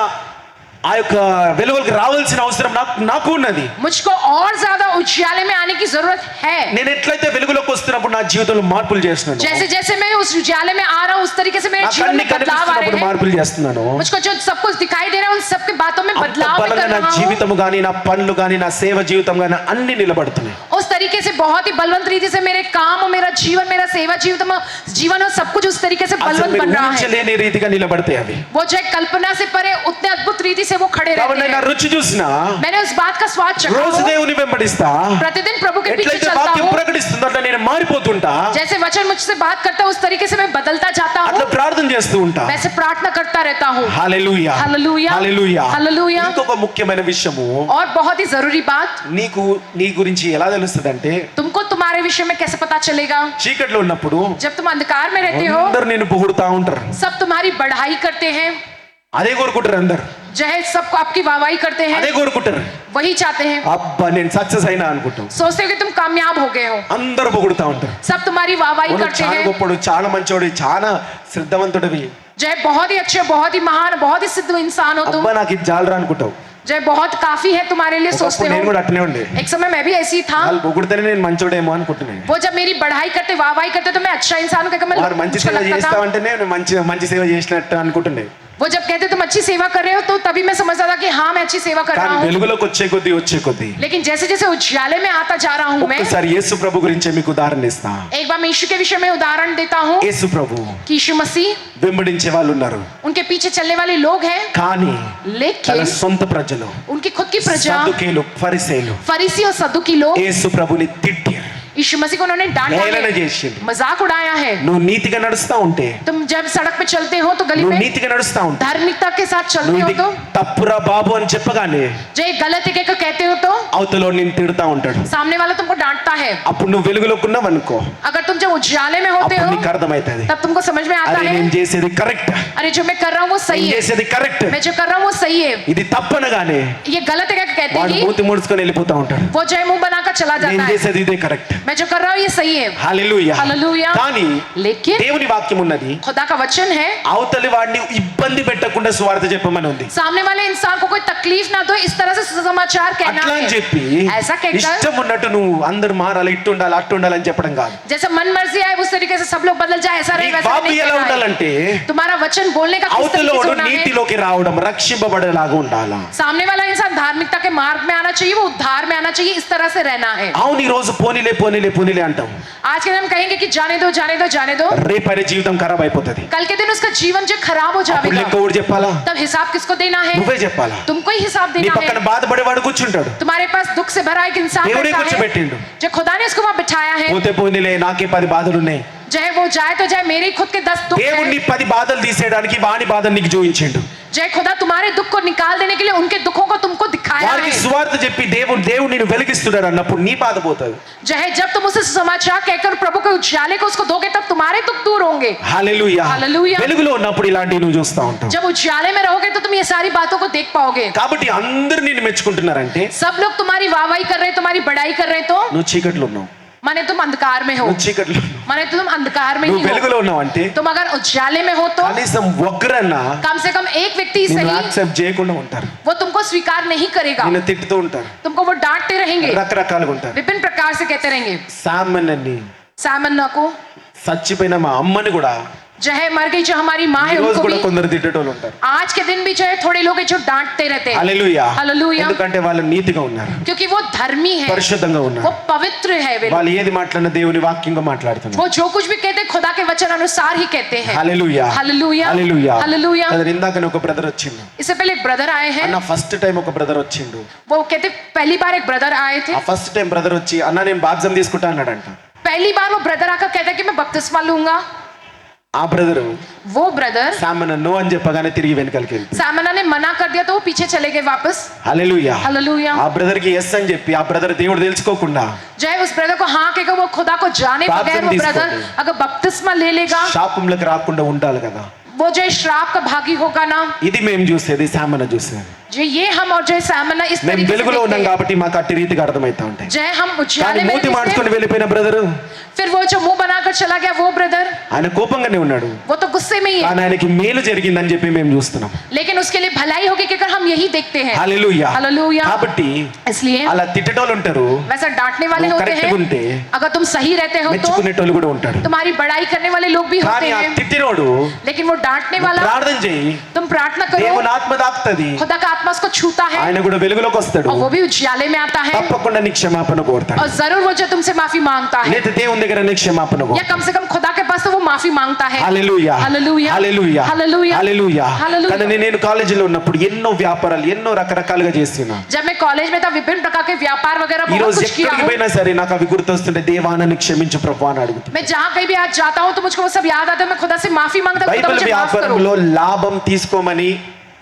ఆ యొక్క వెలుగులోకి రావాల్సిన అవసరం నాకు ఉన్నది। मुझको और ज्यादा उजियाले में आने की जरूरत है। నేను ఎట్లయితే వెలుగులోకి వస్తున్నప్పుడు నా జీవితంలో మార్పులు చేస్తున్నాను, जैसे जैसे मैं उस उजियाले में आ रहा हूँ, उस तरीके से मेरे నాకు जीवन అన్ని में बदलाव आ रहे కనిపిస్తున్నప్పుడు हैं। మార్పులు చేస్తున్నాను। मुझको जो सब कुछ दिखाई दे रहा है, उन सबके बातों में అంత बदलाव मैं బలంగా कर నా रहा हूँ। జీవితం గానీ, నా పనులు గానీ, నా సేవ జీవితం గానీ అన్ని నిలబడుతున్నాయి। उस तरीके से बहुत ही बलवंत रीति से मेरे काम और मेरा जीवन, मेरा सेवा जीवन और सब कुछ उस तरीके से అసలు बलवंत మీరు बन रहा है। ఊహించలేని రీతిగా నిలబడతాయి అవి। वो जो है कल्पना से परे उतने अद्भुत रीति से वो खड़े కాబట్టి रहते నేను हैं। రుచి చూసినా मैंने उस बात का स्वाद चखा రోజు हो। దేవుని వెంబడిస్తా, प्रतिदिन प्रभु के पीछे ఎట్లయితే चलता వాక్యం हूँ, ప్రకటిస్తుందో అట్లా నేను మారిపోతుంటా, जैसे वचन मुझसे बात करता है उस तरीके से मैं बदलता जाता हूँ, అట్లా ప్రార్థన చేస్తూ ఉంటా। वैसे प्रार्थना करता रहता हूँ। హల్లెలూయా, హల్లెలూయా, హల్లెలూయా, హల్లెలూయా। ఇంకొక ముఖ్యమైన విషయము, और बहुत ही जरूरी बात, నీకు నీ గురించి ఎలా తెలుస్తుందంటే, तुमको तुम्हारे विषय में कैसे पता चलेगा? చీకట్లో ఉన్నప్పుడు जब तुम अंधकार में रहते हो, అందరు నేను పొగుడుతా ఉంటారు, सब तुम्हारी बढ़ाई करते हैं, అదే కోరుకుంటారు అందరు, जो है सबको आपकी वाहवाही करते అదే हैं, కోరుకుంటారు। वही चाहते हैं। అబ్బా నేను సక్సెస్ అయినా అనుకుంటాం, सोचते हो कि तुम कामयाब हो गए हो, అందరూ పొగుడుతా ఉంటారు। सब तुम्हारी वाहवाही నువ్వు करते చాలా हैं, గొప్పడు, చాలా మంచోడు, చాలా శ్రద్ధవంతుడివి, जो है बहुत ही अच्छे, बहुत ही महान, बहुत ही सिद्ध इंसान हो तुम, అబ్బా నాకు ఇది జాలరా అనుకుంటావు। जो है बहुत काफी है तुम्हारे लिए सोचते ఒకప్పుడు నేను हो। కూడా అట్లనే ఉండే, एक समय मैं भी ऐसी था, వాళ్ళు పొగుడితేనే నేను మంచోడేమో అనుకుంటున్నాను। वो जब मेरी बढ़ाई करते, वाहवाही करते, तो मैं अच्छा इंसान हूं कहकर मैं వారు మంచి मुझको సేవ लगता था। చేస్తావంటేనే నేను మంచి సేవ చేసినట్టు అనుకుంటుండే। वो जब कहते तुम अच्छी सेवा कर रहे हो, तो तभी मैं समझता था कि हाँ मैं अच्छी सेवा कर रहा కానీ हूँ। వెలుగులోకి వచ్చే కొద్దీ लेकिन जैसे जैसे उजियाले में आता जा रहा हूँ मैं, ఒక్కసారి యేసు ప్రభు గురించి మీకు ఉదాహరణ ఇస్తా। एक बार मैं यीशु के विषय में उदाहरण देता हूँ యేసు ప్రభు कि यीशु मसीह, వెంబడించే వాళ్ళు ఉన్నారు, उनके पीछे चलने वाले लोग हैं, కానీ తన लेकिन సొంత ప్రజలు, उनकी खुद की प्रजा, సద్దుకీలు, ఫరిసేయులు फरीसी और सद्दुकी लोग యేసు ప్రభుని తిట్టారు, यीशु मसीह को उन्होंने डांटा హేళన है, చేసిండ్రు। मजाक उड़ाया है। నువ్వు నీతిగా నడుస్తా ఉంటే, तुम जब सड़क पे चलते हो तो गली నువ్వు में నీతిగా నడుస్తా ఉంటే, धार्मिकता के साथ चलते నువ్వు हो ఇది तो, తప్పురా బాబు అని చెప్పగానే जो ये गलत है कहकर कहते हो तो అవతలో నిన్ను తిడతా ఉంటాడు। सामने वाला तुमको डांटता है। అప్పుడు నువ్వు వెలుగులోకి ఉన్నావు అనుకో, अगर तुम जब उजियाले में होते అప్పుడు हो నీకు అర్థమవుతుంది, तब तुमको समझ में आता అరే है, నేను చేసేది కరెక్ట్, अरे जो मैं कर रहा हूँ वो सही నేను है, చేసేది కరెక్ట్, मैं जो कर रहा हूँ वो सही है। ఇది తప్పనగానే ये गलत है कहकर कहते వాడు ही మూతి ముడుచుకొని వెళ్ళిపోతా ఉంటాడు। वो जो है मुंह बनाकर चला నేను जाता है, చేసేది ఇదే కరెక్ట్, मैं जो कर रहा हूँ ये सही है। హల్లెలూయా। హల్లెలూయా। కానీ लेकिन దేవుని వాక్యం ఉన్నది, खुदा का वचन है, అవతలి వాడిని ఇబ్బంది పెట్టకుండా సువార్త చెప్పమని ఉంది। सामने वाले इंसान को कोई तकलीफ ना दो, इस तरह से समाचार कहना అట్లా అని है। చెప్పి ऐसा कहकर ఇష్టం ఉన్నట్టు నువ్వు అందరు మారాలి, ఇట్టు ఉండాలి, అట్టు ఉండాలి అని చెప్పడం కాదు। जैसे मन मर्जी आए उस तरीके से सब लोग बदल जाए, ऐसा నీ नहीं वैसा వాక్యం नहीं ఎలా कहना है। ఉండాలంటే, तुम्हारा वचन बोलने का किस तरीके అవతలోడు से होना है। నీతిలోకి రావడం, రక్షింపబడేలాగా ఉండాలా। सामने वाला इंसान धार्मिकता के मार्ग में आना चाहिए, वो उद्धार में आना चाहिए, इस तरह से रहना है। అవును ఈ రోజు పోనీలే అంటాం, आज के दिन हम कहेंगे कि जाने दो जाने दो जाने दो, రేపటి జీవితం ఖరాబ్ అయిపోతుంది। कल के दिन उसका जीवन जो खराब हो అప్పుడు जाएगा, లెక్క ఊరు చెప్పాలా, तब हिसाब किसको देना है? నువ్వే చెప్పాలా। तुमको ही हिसाब నీ देना పక్కన है। బాధపడేవాడు కూర్చుంటాడు, तुम्हारे पास दुख से भरा एक इंसान దేవుడే बैठा है, కూర్చోబెట్టిండు। जो खुदा ने उसको वहां बिठाया है, పోతే పోనీలే నాకే 10 బాధలు ఉన్నాయి, चाहे वो जाए तो जाए, मेरे खुद के 10 दुख దేవుడు हैं। నీ 10 బాధలు తీసేయడానికి వాని బాధలు నీకు చూపించిండు। जय खुदा तुम्हारे दुख को निकाल देने के लिए उनके दुखों को तुमको दिखाया వారికి है। సువార్త చెప్పి దేవుడు నిన్ను వెలిగిస్తున్నాడు అన్నప్పుడు నీ బాధ పోతుంది। जय जब तुम उसे समाचार कहकर प्रभु के उजाले को उसको दोगे, तब तुम्हारे दुख दूर होंगे। హల్లెలూయా। హల్లెలూయా। వెలుగులో ఉన్నప్పుడు ఇలాంటివి నువ్వు చూస్తా ఉంటావు। जब उजाले में रहोगे तो तुम ये सारी बातों को देख पाओगे। కాబట్టి అందరూ నిన్ను మెచ్చుకుంటున్నారంటే सब लोग तुम्हारी वाहवाही कर रहे हैं, तुम्हारी बड़ाई कर रहे हैं, तो నువ్వు చీకట్లో ఉన్నావు, माने तुम अंधकार में हो, నువ్వు చీకట్లో ఉన్నావు। माने तुम अंधकार में నువ్వు ही हो। వెలుగులో ఉన్నావు అంటే तुम अगर उजाले में हो तो కనీసం ఒక్కరన్నా कम से कम एक व्यक्ति నిన్ను सही యాక్సెప్ట్ చేయకుండా ఉంటారు, वो तुमको स्वीकार नहीं करेगा, నిన్ను తిట్టుతూ ఉంటారు, तुमको वो डांटते रहेंगे, రకరకాలుగా ఉంటారు। विभिन्न प्रकार से कहते रहेंगे। సామాన్యని सामन्ना को చచ్చిపోయిన మా అమ్మని కూడా जो है मर गई, जो हमारी माँ ఈ है, రోజు उनको కూడా भी కొందరు తిట్టేటోళ్ళు ఉంటారు। आज के दिन भी जो है थोड़े लोग हैं जो डांटते रहते हैं। హల్లెలూయా। హల్లెలూయా। ఎందుకంటే వాళ్ళు నీతిగా ఉన్నారు, क्योंकि वो धर्मी है, పరిశుద్ధంగా वो ఉన్నారు, पवित्र है, वे వాళ్ళు ఏది మాట్లాడినా దేవుని వాక్యంగా మాట్లాడుతున్నారు। वो जो कुछ भी कहते हैं खुदा के वचन अनुसार ही कहते हैं। హల్లెలూయా। హల్లెలూయా। హల్లెలూయా। హల్లెలూయా। అది ఇందాకనే ఒక బ్రదర్ వచ్చిండు, इससे पहले एक ब्रदर आए हैं, అన్న ఫస్ట్ టైం ఒక బ్రదర్ వచ్చిండు। वो कहते पहली बार एक ब्रदर आए थे, ఆ ఫస్ట్ టైం బ్రదర్ వచ్చి అన్న నేను బాప్టిజం తీసుకుంటా అన్నాడంట। पहली बार वो ब्रदर आकर कहता है कि मैं बपतिस्मा लूंगा। ఆ బ్రదరు वो ब्रदर సామెన నో అని చెప్పగానే తిరిగి వెనకాలకి వెళ్ళిపోయాడు. सामना ने मना कर दिया तो वो पीछे चले गए वापस. హల్లెలూయా. हालेलुया. ఆ బ్రదర్ కి ఎస్ అని చెప్పి ఆ బ్రదర్ దేవుడు తెలుసుకోకుండా जय उस ब्रदर को हाँ कहेगा, वो खुदा को जाने प्रार्थना बगैर वो ब्रदर తీసుకోండి. अगर बपतिस्मा ले लेगा, శాపంలోకి రాకుండా ఉండాలి కదా. वो जो श्राप का भागी होगा ना. ఇది మేము చూసేది సామెన చూసేది. जो ये हम और जय सामना इस మేము तरीके से వెలుగులో देखते ఉన్నాం हैं. కాబట్టి మాకు అట్టి రీతిగా అర్థమవుతా ఉంటాయి. जय हम కానీ उजाले में మూతి रहते మార్చుకొని हैं. వెళ్ళిపోయిన బ్రదరు फिर वो जो मुंह बनाकर चला गया वो ब्रदर, ఆయన కోపంగానే ఉన్నాడు, वो तो गुस्से में ही है, కానీ ఆయనకి మేలు జరిగిందని చెప్పి మేము చూస్తున్నాం. लेकिन उसके लिए भलाई होगी कि अगर हम यही देखते हैं. హల్లెలూయా. हालेलुया. కాబట్టి इसलिए అలా తిట్టేటోళ్ళు ఉంటారు, वैसा डांटने वाले वो होते correct हैं. गुंते। अगर तुम सही रहते हो तो మెచ్చుకునేటోళ్ళు కూడా ఉంటారు. तुम्हारी बड़ाई करने वाले लोग भी होते కానీ ఆ हैं. తిట్టినోడు लेकिन वो डांटने वाला, ప్రార్థన చేయి, तुम प्रार्थना करो, దేవుని ఆత్మ తాకుతది, खुदा का आत्मा उसको छूता है ఆయన కూడా వెలుగులోకి వస్తాడు, और वो भी उजाले में आता है తప్పకుండా నీ క్షమాపణ కోరుతాడు. और जरूर वो जो तुमसे माफी मांगता है, లేదా దేవుని దగ్గర నీ క్షమాపణ या కోరుతాడు. कम से कम खुदा के पास तो वो माफी मांगता है. హల్లెలూయా. హల్లెలూయా. హల్లెలూయా. హల్లెలూయా. హల్లెలూయా. హల్లెలూయా. కానీ నేను కాలేజీలో ఉన్నప్పుడు ఎన్నో వ్యాపారాలు ఎన్నో రకరకాలుగా చేస్తున్నా. जब मैं कॉलेज में था विभिन्न प्रकार के व्यापार वगैरह ఈ बहुत రోజు कुछ किया ఎక్కడికి हूँ. పోయినా సరే నాకు అవి గుర్తొస్తుంటే దేవా నన్ను క్షమించు ప్రభు అని అడుగుతాను. मैं जहाँ कहीं भी आज जाता हूँ तो मुझको वो सब याद आता है, मैं खुदा से माफी मांगता हूँ, खुदा బైబిల్ मुझे माफ करो. వ్యాపారంలో లాభం తీసుకోమని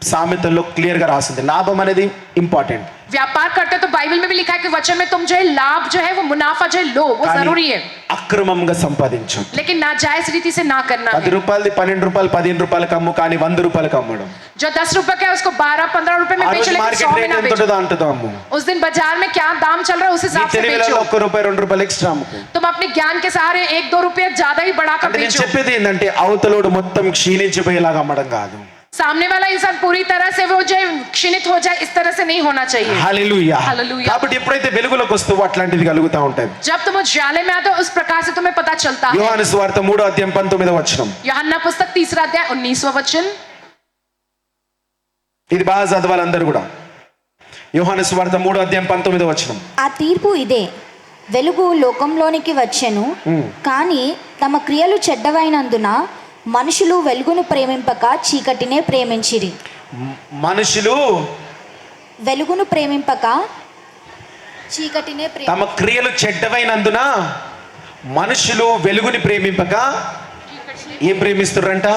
సామెతల్లో క్లియర్ గా రాసింది. లాభం అనేది ఇంపార్టెంట్. व्यापार करते तो बाइबल में भी लिखा है कि वचन में तुम जो है लाभ जो है वो मुनाफा जो है लो, वो जरूरी है, అక్రమంగా సంపాదించు. लेकिन नाजायज रीति से ना करना 10 है. రూపాయలది 12 రూపాయలు 15 రూపాయలకు అమ్ము, కానీ 100 రూపాయలకు అమ్మడం. जो 10 रुपए का है उसको 12-15 रुपए में ఆ बेच రోజు लेकिन 100 మార్కెట్ में రేట్ ना ఎంత बेचो. ఉంటుందో అంతదో అమ్ము. उस दिन बाजार में क्या दाम चल रहा है उस నీ हिसाब से తెలివిలో बेचो. 1 రూపాయి 2 రూపాయలు ఎక్స్ట్రా అమ్ముకో. तुम अपने ज्ञान के सहारे 1-2 रुपए ज्यादा ही बढ़ाकर అంటే నేను बेचो. చెప్పేది ఏంటంటే అవతలోడు మొత్తం క్షీణించిపోయేలాగా అమ్మడం కాదు. सामने वाला इंसान पूरी तरह से वो जो है क्षीणित हो जाए, इस तरह से नहीं होना चाहिए. హల్లెలూయా. హల్లెలూయా. కాబట్టి ఎప్పుడైతే వెలుగులోకి వస్తావో అట్లాంటిది కలుగుతా ఉంటది. जब तुम उजाले में आते हो उस प्रकार से तुम्हें पता चलता है. యోహాను సువార్త 3వ అధ్యాయం 19వ వచనం. यूहन्ना पुस्तक 3 अध्याय 19वां वचन. ఇది బాగా చదవాలి అందరూ కూడా. యోహాను సువార్త 3వ అధ్యాయం 19వ వచనం. ఆ తీర్పు ఇదే, వెలుగు లోకంలోనికి వచ్చెను, కానీ తమ క్రియలు చెడ్డవైనందున మనుషులు వెలుగును ప్రేమింపక చీకటినే ప్రేమించిరి. మనుషులు వెలుగును ప్రేమింపక చీకటినే తమ క్రియలు చెడ్డవైనందున మనుషులు వెలుగుని ప్రేమింపక ఏం ప్రేమిస్తుర్రంట?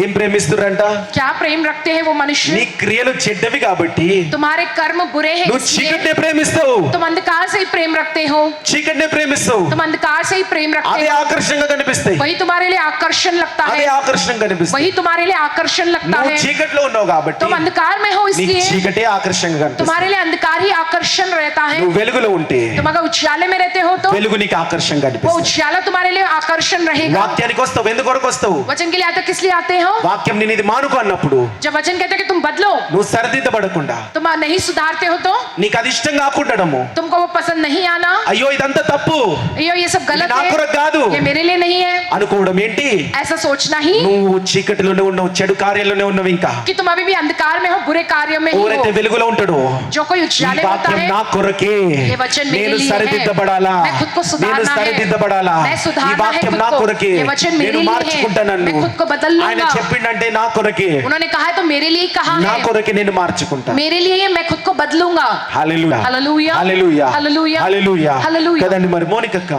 ఏం ప్రేమిస్తుర్రంట? क्या प्रेम रखते हैं वो मनुष्य? నీ క్రియలు చెడ్డవి కాబట్టి तुम्हारे कर्म बुरे हैं నువ్వు इसलिए చీకటినే ప్రేమిస్తావు. तुम अंधकार से ही प्रेम रखते हो. చీకటినే ప్రేమిస్తావు. तुम अंधकार से ही प्रेम रखते అదే हो. ఆకర్షణగా కనిపిస్తాయి. वही तुम्हारे लिए आकर्षण लगता అదే है. ఆకర్షణగా కనిపిస్తాయి. वही तुम्हारे लिए आकर्षण लगता నువ్వు है. చీకట్లో ఉన్నావు కాబట్టి तुम अंधकार में हो నీకు इसलिए చీకటే ఆకర్షణగా కనిపిస్తుంది. तुम्हारे लिए अंधकार ही आकर्षण रहता है. నువ్వు వెలుగులో ఉంటే तुम अगर उजाले में रहते हो तो వెలుగు నీకు ఆకర్షణగా वो కనిపిస్తుంది. उजाला तुम्हारे लिए आकर्षण रहेगा. వాక్యానికి వస్తావు. ఎందుకు కొరకు వస్తావు? वचन के लिए आते किस लिए आते हो? వాక్యం నేను ఇది మానుకో అన్నప్పుడు जब वचन कहते हैं कि तुम बदलो, నువ్వు సరిదిద్దబడకుండా तुम नहीं सुधारते हो तो నీకు అది ఇష్టం కాకుండడము, तुमको वो पसंद नहीं आना, అయ్యో ఇదంతా తప్పు, अयो ये सब गलत ఇది నా కొరకు కాదు है, ये मेरे लिए नहीं है, అనుకోవడం ఏంటి? ऐसा सोचना ही నువ్వు చీకటిలోనే ఉన్నావు, చెడు కార్యాల్లోనే ఉన్నావు. ఇంకా कि तुम अभी भी अंधकार में हो, बुरे कार्यों में ही ఎవరైతే हो. వెలుగులో ఉంటాడో जो कोई ఈ उजाले में होता వాక్యం है, నా కొరకే, ये वचन मेरे నేను लिए సరిదిద్దబడాలా, है, मैं खुद को నేను सुधारना है, సరిదిద్దబడాలా, मैं ఈ सुधारना है వాక్యం खुद నా को, కొరకే, ये वचन मेरे నేను लिए మార్చుకుంటా है, నన్ను. मैं खुद को बदल ఆయన लूंगा. చెప్పిండంటే నా కొరకే, उन्होंने कहा है तो मेरे लिए ही कहा నా है, కొరకే నేను మార్చుకుంటా. मेरे लिए ये मैं खुद को बदलूंगा. హల్లెలూయా. హల్లెలూయా. హల్లెలూయా. హల్లెలూయా. హల్లెలూయా. హల్లెలూయా. కదండి. మరి మోనికక్క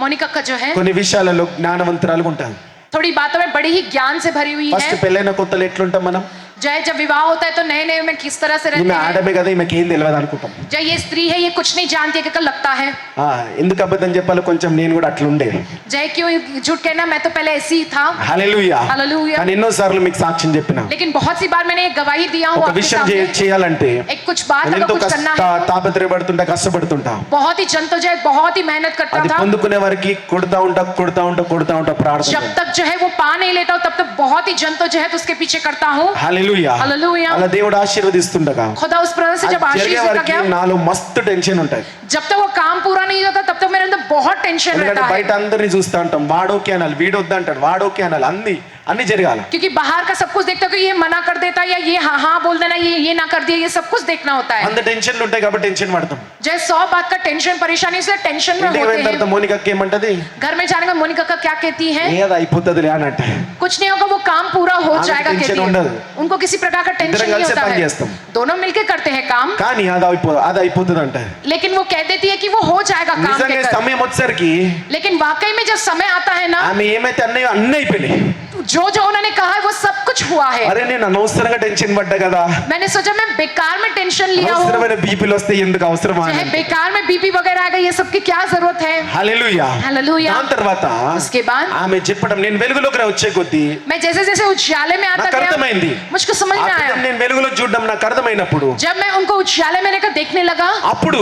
मोनिका का जो है కొన్ని విషయాలలో జ్ఞానవంతురాలుగా ఉంటాను. थोड़ी बातों में बड़ी ही ज्ञान से भरी हुई ఫస్ట్ है. పెళ్ళైన కొత్తలో ఎట్లుంటాం మనం? जय जब विवाह होता है तो नए नए में किस तरह से रहते ఈమె हैं. ఆడమే కదా, ఈమెకి ఏం తెలియదు అనుకుంటాం. जय ये स्त्री है, ये कुछ नहीं जानती है, लगता है. ఎందుకు అబద్ధం చెప్పాలో కొంచెం నేను కూడా అట్లుండే. जय क्यों झूठ कहना, मैं तो पहले ऐसी ही था. హల్లెలూయా. హల్లెలూయా. కానీ ఎన్నోసార్లు మీకు సాక్ష్యం చెప్పిన. लेकिन बहुत सी बार मैंने एक गवाही दिया हूँ ఒక आपके విషయం सामने. చేయాలంటే एक कुछ बात నేను अगर ఎంతో कुछ करना है, తాపత్రయపడుతుంటా, కష్టపడుతుంటా. बहुत ही जय बहुत ही मेहनत करता అది था. పొందుకునే వారికి కొడతా ఉంటా ప్రార్థన. जब तक जो है वो पा नहीं लेता हूँ तब तक बहुत ही जद्दोजहद उसके पीछे करता हूँ. హల్లెలూయా. హల్లెలూయా. అలా దేవుడు ఆశీర్వదిస్తుండగా खुदा उस प्रकार से जब అది జరిగే आशीष వారికి गया, నాలో మస్తు టెన్షన్ ఉంటుంది. जब तक वो काम पूरा नहीं होता तब तक मेरे अंदर बहुत टेंशन ఎందుకంటే रहता है. బయట అందరిని చూస్తా ఉంటాం, వాడోకే అనాలి, వీడొద్దు అంటాడు, వాడోకే అనాలి, అన్ని అన్ని జరగాలి. क्योंकि बाहर का सब कुछ देखते हो कि ये मना कर देता है या ये हाँ हाँ बोल देना, ये ना कर दिया, ये सब कुछ देखना होता है. అంత టెన్షన్లు ఉంటాయి కాబట్టి టెన్షన్ పడతాం. जैसे 100 बात का टेंशन परेशानी से टेंशन में ఇంటికి होते పోయిన తర్వాత हैं. మోనికక్క ఏమంటది? घर में जाने का मोनिका का क्या कहती है? ఏదో అయిపోతుందిలే అని అంటే कुछ नहीं होगा, वो काम पूरा हो आगे जाएगा टेंशन कहती है. ఉండదు. उनको किसी प्रकार का टेंशन ఇద్దరం नहीं కలిసి होता పని है. చేస్తాం. दोनों मिलके करते हैं काम. కానీ అది అయిపోతుంది అంటే लेकिन वो कह देती है कि वो हो जाएगा काम నిజంగా कहकर. సమయం వచ్చేసరికి लेकिन वाकई में जब समय आता है ना, ఆమె ఏమైతే అన్నయ్యో అన్నీ అయిపోయినాయి. जो जो उन्होंने कहा है वो सब कुछ हुआ है. అరే నేను అనవసరంగా టెన్షన్ పడ్డా కదా, मैंने सोचा मैं बेकार में टेंशन लिया हूँ, అవసరమైన బీపీలు వస్తే ఎందుకు అవసరమా అని. चाहे बेकार में बीपी वगैरह आ गई, ये सब की क्या जरूरत है. హల్లెలూయా. हालेलुया. దాని తర్వాత उसके बाद ఆమె చెప్పడం నేను వెలుగులోకి వచ్చే కొద్దీ मैं जैसे जैसे उजाले में आता నాకు అర్థమైంది. गया, मुझको समझ में आया. నేను వెలుగులో చూడడం నాకు అర్థమైనప్పుడు जब मैं उनको उजाले में लेकर देखने लगा, అప్పుడు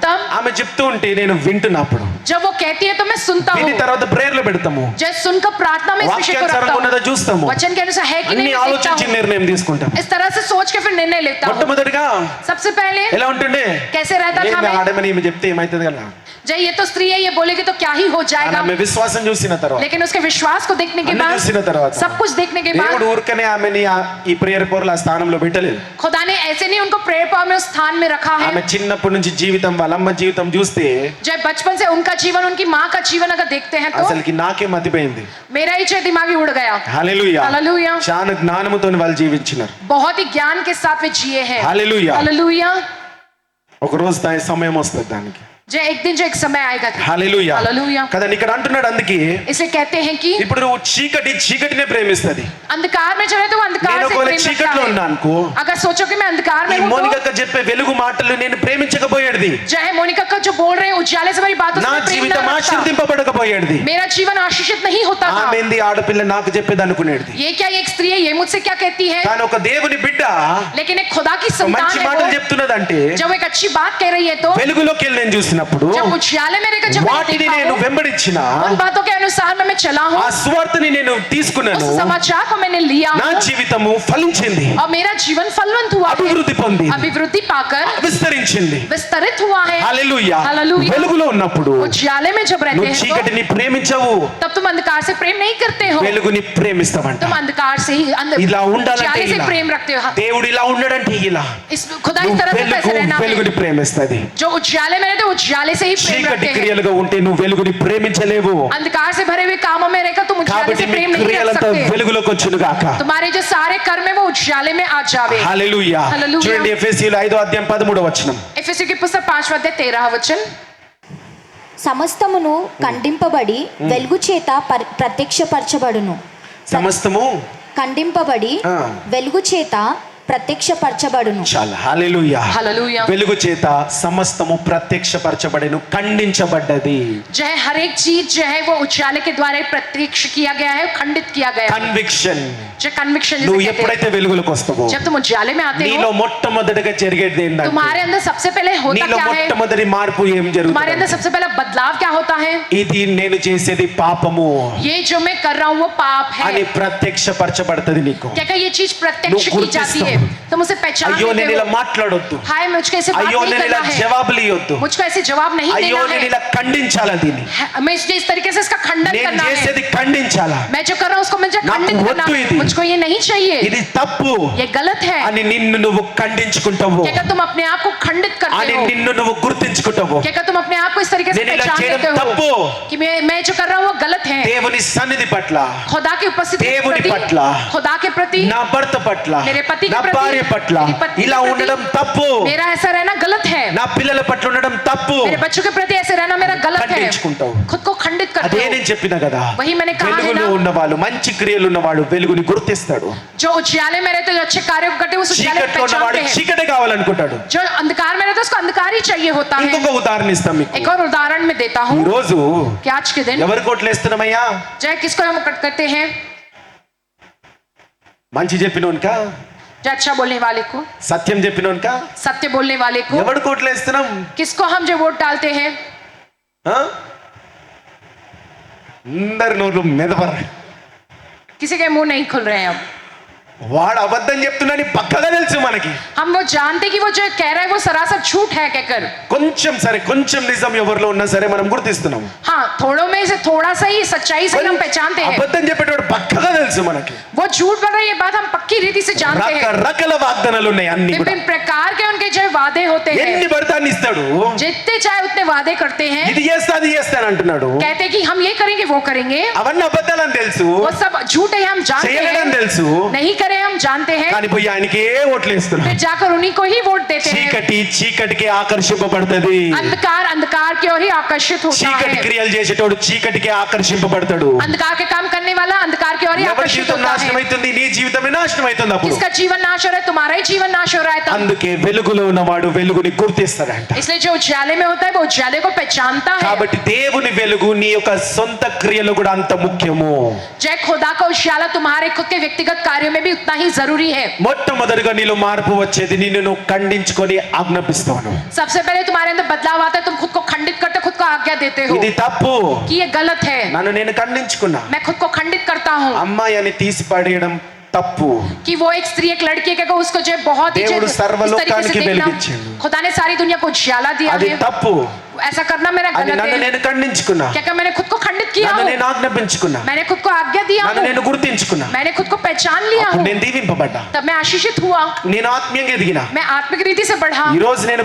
तब ఆమె చెప్తూ ఉంటే నేను వింటున్నప్పుడు जब वो कहती है तो मैं सुनता हूँ. దీని తర్వాత ప్రేయర్లో పెడతాము, जब सुनकर प्रार्थना में इस विषय को रखता వాక్యానుసారంగా ఉన్నదో हूँ, చూస్తాము, वचन के अनुसार है कि అన్ని नहीं मैं देखता ఆలోచించి हूँ. నిర్ణయం తీసుకుంటాం. इस तरह से सोच के फिर निर्णय लेता हूँ. మొట్టమొదటిగా सबसे पहले ఎలా ఉంటుండే? कैसे रहता था ఏమి मैं? ఆడమని ఈమె చెప్తే ఏమైతుంది కదా जय ये तो स्त्री है, ये बोलेगी तो क्या ही हो అని जाएगा. ఆమె విశ్వాసం చూసిన తర్వాత लेकिन उसके विश्वास को देखने के అన్ని बाद, చూసిన తర్వాత सब कुछ देखने के దేవుడు बाद, ఊరికనే ఆమెని ఈ ప్రేయర్ కోర్ల ఆ స్థానంలో పెట్టలేదు. खुदा ने ऐसे नहीं उनको प्रेयर पावर में उस स्थान में रखा ఆమె है. చిన్నప్పటి నుంచి జీవితం వాళ్ళమ్మ జీవితం చూస్తే जय बचपन से उनका जीवन, उनकी माँ का जीवन अगर देखते हैं तो అసలుకి నాకే మతిపోయింది. मेरा ही जय दिमाग ही उड़ गया. హల్లెలూయా. हालेलुया. చాలా జ్ఞానముతో వాళ్ళు జీవించినారు. बहुत ही ज्ञान के साथ वे जिए हैं. హల్లెలూయా. हालेलुया. ఒక రోజు దాని సమయం వస్తుంది దానికి. जय एक दिन जो एक समय आएगा. హల్లెలూయా. हालेलुया. కదండి ఇక్కడ అంటున్నాడు అందుకే इसलिए कहते हैं कि ఇప్పుడు నువ్వు చీకటినే ప్రేమిస్తుంది. अंधकार में चले तो वो अंधकार నేను से ఒకవేళ प्रेम रखता చీకట్లో है. ఉన్నానుకో, अगर सोचो कि मैं अंधकार ఈ में हूँ तो మోనికక్క చెప్పే వెలుగు మాటలు నేను ప్రేమించకపోయేది, चाहे मोनिका का जो बोल रहे हैं उजाले से मेरी बातों నా से प्रेम జీవితం ना रखता, ఆశీర్వదింపబడకపోయేది. मेरा जीवन आशीषित नहीं होता था. ఆమెంది ఆడపిల్ల నాకు చెప్పేది అనుకునేది. ये क्या, ये एक स्त्री है, ये मुझसे क्या कहती है. కానీ ఒక దేవుని బిడ్డ लेकिन एक खुदा की संतान మంచి है మాటలు वो, చెప్తున్నదంటే जब एक अच्छी बात कह रही है तो వెలుగులోకి వెళ్ళి నేను చూసినప్పుడు जब उजाले में रहकर जब मैंने వాటిని देखा నేను हूँ, వెంబడించిన उन बातों के अनुसार मैं चला हूँ, ఆ సువార్తని నేను తీసుకున్నాను. उस समाचार को मैंने लिया నా हूँ జీవితము ఫలించింది, और मेरा जीवन फलवंत हुआ है, అభివృద్ధి పొంది अभिवृद्धि पाकर విస్తరించింది. विस्तरित हुआ है. హల్లెలూయా. हालेलुया. వెలుగులో ఉన్నప్పుడు उजाले में जब रहते నువ్వు हैं చీకటిని ప్రేమించవు, तो तब तुम अंधकार से प्रेम नहीं करते हो, వెలుగుని ప్రేమిస్తావంట. तुम अंधकार से ही ఇలా ఉండాలంటే उजाले से ఇలా. प्रेम रखते हो. దేవుడు ఇలా ఉండడంటే ఇలా. इस खुदा इस నువ్వు तरह से कैसे रहना है, వెలుగుని ప్రేమిస్తుంది. जो उजाले में रहते उजाले से ही प्रेम చీకటి रखते हैं. క్రియలుగా ఉంటే నువ్వు వెలుగుని ప్రేమించలేవు. अंधकार से भरे हुए कामों में रहकर तुम उजाले కాబట్టి से మీ प्रेम नहीं कर క్రియలంతా सकते. వెలుగులోకి వచ్చును గాక. तुम्हारे जो सारे कर्म है वो उजाले में आ जावे. హల్లెలూయా. హల్లెలూయా. చూడండి ఎఫెసీయులు 5:13 एफेसी की पुस्तक 5:13 సమస్తమును ఖండింపబడి వెలుగు చేత ప్రత్యక్షపరచబడును. సమస్తము ఖండింపబడి ఆ. వెలుగు చేత ప్రత్యక్షపరచబడును. చాలా హల్లెలూయా. हालेलुया. వెలుగు చేత సమస్తము ప్రత్యక్షపరచబడెను, ఖండించబడ్డది. जो है हर एक चीज जो है वो उजाले के द्वारा प्रत्यक्ष किया गया है, खंडित किया गया है. కన్విక్షన్. जो कन्विक्शन నువ్వు जिसे कहते ఎప్పుడైతే వెలుగులోకి వస్తావో हैं, जब तुम उजाले में आते నీలో हो మొట్టమొదటిగా జరిగేది ఏంటంటే तुम्हारे अंदर सबसे पहले होता నీలో क्या है, మొట్టమొదటి మార్పు ఏం तुम्हारे अंदर జరుగుతుంది? सबसे पहला बदलाव क्या होता है. ఇది నేను చేసేది పాపము ये जो मैं कर रहा हूँ वो पाप అని है. ప్రత్యక్షపరచబడుతుంది నీకు. क्या क्या ये चीज प्रत्यक्ष నువ్వు की जाती है, గుర్తిస్తావు. तुम उसे पहचान అయ్యో నేను लेते ఇలా हो. మాట్లాడొద్దు, हाय मुझको ऐसे बात అయ్యో नहीं నేను ఇలా करना है, జవాబులు ఇవ్వద్దు, मुझको ऐसे जवाब नहीं అయ్యో देना నేను है, ఇలా ఖండించాలా దీన్ని, मैं इस तरीके से इसका खंडन నేను करना है, చేసేది ఖండించాలా, मैं जो कर रहा हूँ उसको मुझे నాకు खंडित करना వద్దు है, ఇది. मुझको ये नहीं चाहिए, ఇది తప్పు ये गलत है. అని నిన్ను నువ్వు ఖండించుకుంటావు, क्या तुम अपने आप को खंडित करते అని हो, నిన్ను నువ్వు గుర్తించుకుంటావు. क्या तुम अपने आप को इस तरीके से నేను ఇలా पहचान చేయడం लेते తప్పు. हो कि मैं जो कर रहा हूँ वो गलत है. దేవుని సన్నిధి పట్ల, खुदा की उपस्थिति के దేవుని प्रति, పట్ల, खुदा के प्रति, నా భర్త పట్ల, मेरे पति के నా प्रति, భార్య పట్ల मेरी पत्नी ఇలా के प्रति, ఉండడం తప్పు, मेरा ऐसा रहना गलत है. నా పిల్లల పట్ల ఉండడం తప్పు. मेरे बच्चों के प्रति ऐसे रहना मेरा गलत है. ఖండించుకుంటావు. खुद को खंडित करते అదే हो. నేను చెప్పిన కదా, वही मैंने कहा है వెలుగులో ना, ఉన్నవాళ్ళు, మంచి క్రియలు ఉన్నవాడు వెలుగుని గుర్తిస్తాడు. जो उजाले में रहते जो अच्छे कार्यों को करते हैं उस उजाले को చీకట్లో ఉన్నవాడు पहचानते हैं. చీకటే కావాలనుకుంటాడు. जो अंधकार में रहते हैं उसको अंधकार ही चाहिए होता है. ఇంకొక ఉదాహరణ ఇస్తాం మీకు. एक और उदाहरण में देता ఈ हूँ రోజు कि आज के दिन ఎవరి కోట్లు వేస్తున్నామయ్యా? जो है किसको हम करते हैं, మంచి చెప్పినోనికా, जो अच्छा बोलने वाले को, సత్యం చెప్పినోనికా, सत्य बोलने वाले को, ఎవరి కోట్లు వేస్తున్నాం? किसको हम जो वोट डालते हैं. ఆ? అందరి నోళ్ళు మెదపర. किसी के मुंह नहीं खुल रहे हैं अब. వాడు అబద్ధం చెప్తున్నాని పక్కగా తెలుసు మనకి. हम वो जानते कि वो जो कह रहा है वो सरासर झूठ है कहकर. కొంచెం సరే కొంచెం నిజం ఎవరిలో ఉన్నా సరే మనం గుర్తిస్తున్నాం. हाँ, थोड़ों में से थोड़ा सा ही सच्चाई से हम पहचानते हैं. అబద్ధం చెప్పేటోడు పక్కగా తెలుసు మనకి. वो झूठ बोल रहा है ये बात हम पक्की रीति से जानते हैं. రకరకాల వాగ్దానాలు ఉన్నాయి అన్ని కూడా. विभिन्न प्रकार के उनके जो वादे होते हैं. ఎన్ని పడితే అన్ని ఇస్తాడు. जितने चाहे उतने वादे करते हैं. ఇది చేస్తా అది చేస్తాను అంటున్నాడు. कहते हैं कि हम ये करेंगे वो करेंगे. అవన్నీ అబద్ధాలని తెలుసు. वो सब झूठ है हम जानते చేయలేదని తెలుసు. हैं. नहीं करे हम जानते हैं. కానీ పోయి ఆయనకే ఓట్లు వేస్తున్నాడు. फिर जाकर उन्हीं को ही वोट देते हैं. చీకటి చీకటికి ఆకర్షింపబడుతుంది. अंधकार अंधकार की ओर ही आकर्षित होता చీకటి है. క్రియలు చేసేటోడు చీకటికి ఆకర్షింపబడతాడు. अंधकार के काम करने वाला अंधकार की ओर ही ఎవరి आकर्षित జీవితం होता నాశనం है. అవుతుంది, నీ జీవితమే నాశనం అవుతుంది. అప్పుడు जिसका जीवन नाश हो रहा है तुम्हारा ही जीवन नाश हो रहा है तब. అందుకే వెలుగులో ఉన్నవాడు వెలుగుని గుర్తిస్తాడంట. इसलिए जो उजाले में होता है वो उजाले को पहचानता है. కాబట్టి దేవుని వెలుగు నీ యొక్క సొంత క్రియలు కూడా అంత ముఖ్యము. जय खुदा का उजाला तुम्हारे खुद के व्यक्तिगत कार्यों में भी उतना ही जरूरी है. మొట్టమొదటిగా నీలో మార్పు వచ్చేది నిన్ను నువ్వు ఖండించుకొని ఆజ్ఞాపిస్తావు. सबसे पहले तुम्हारे अंदर बदलाव आता है, तुम खुद को खंडित करते खुद को आज्ञा देते हो ఇది తప్పు. कि ये गलत है. నన్ను నేను ఖండించుకున్నా. मैं खुद को खंडित करता हूँ అమ్మాయి అని తీసి పడేయడం తప్పు. कि वो एक स्त्री एक लड़की है कि उसको जो है बहुत ही దేవుడు इस तरीके సర్వలోకానికి से देखना. వెలిగించాడు. खुदा ने सारी दुनिया को उजाला दिया అది है. తప్పు. ऐसा करना मेरा అది गलत నన్ను है. నేను ఖండించుకున్నా. क्या मैंने खुद को खंडित किया నన్ను हूँ? నేను ఆజ్ఞాపించుకున్నా. मैंने खुद को आज्ञा दिया నన్ను हूँ. నేను గుర్తించుకున్నా. मैंने खुद को पहचान लिया అప్పుడు हूँ. నేను దీవింపబడ్డా. तब मैं आशीषित हुआ. నేను ఆత్మీయంగా ఎదిగినా. मैं आत्मिक रीति से बढ़ा. ఈ రోజు నేను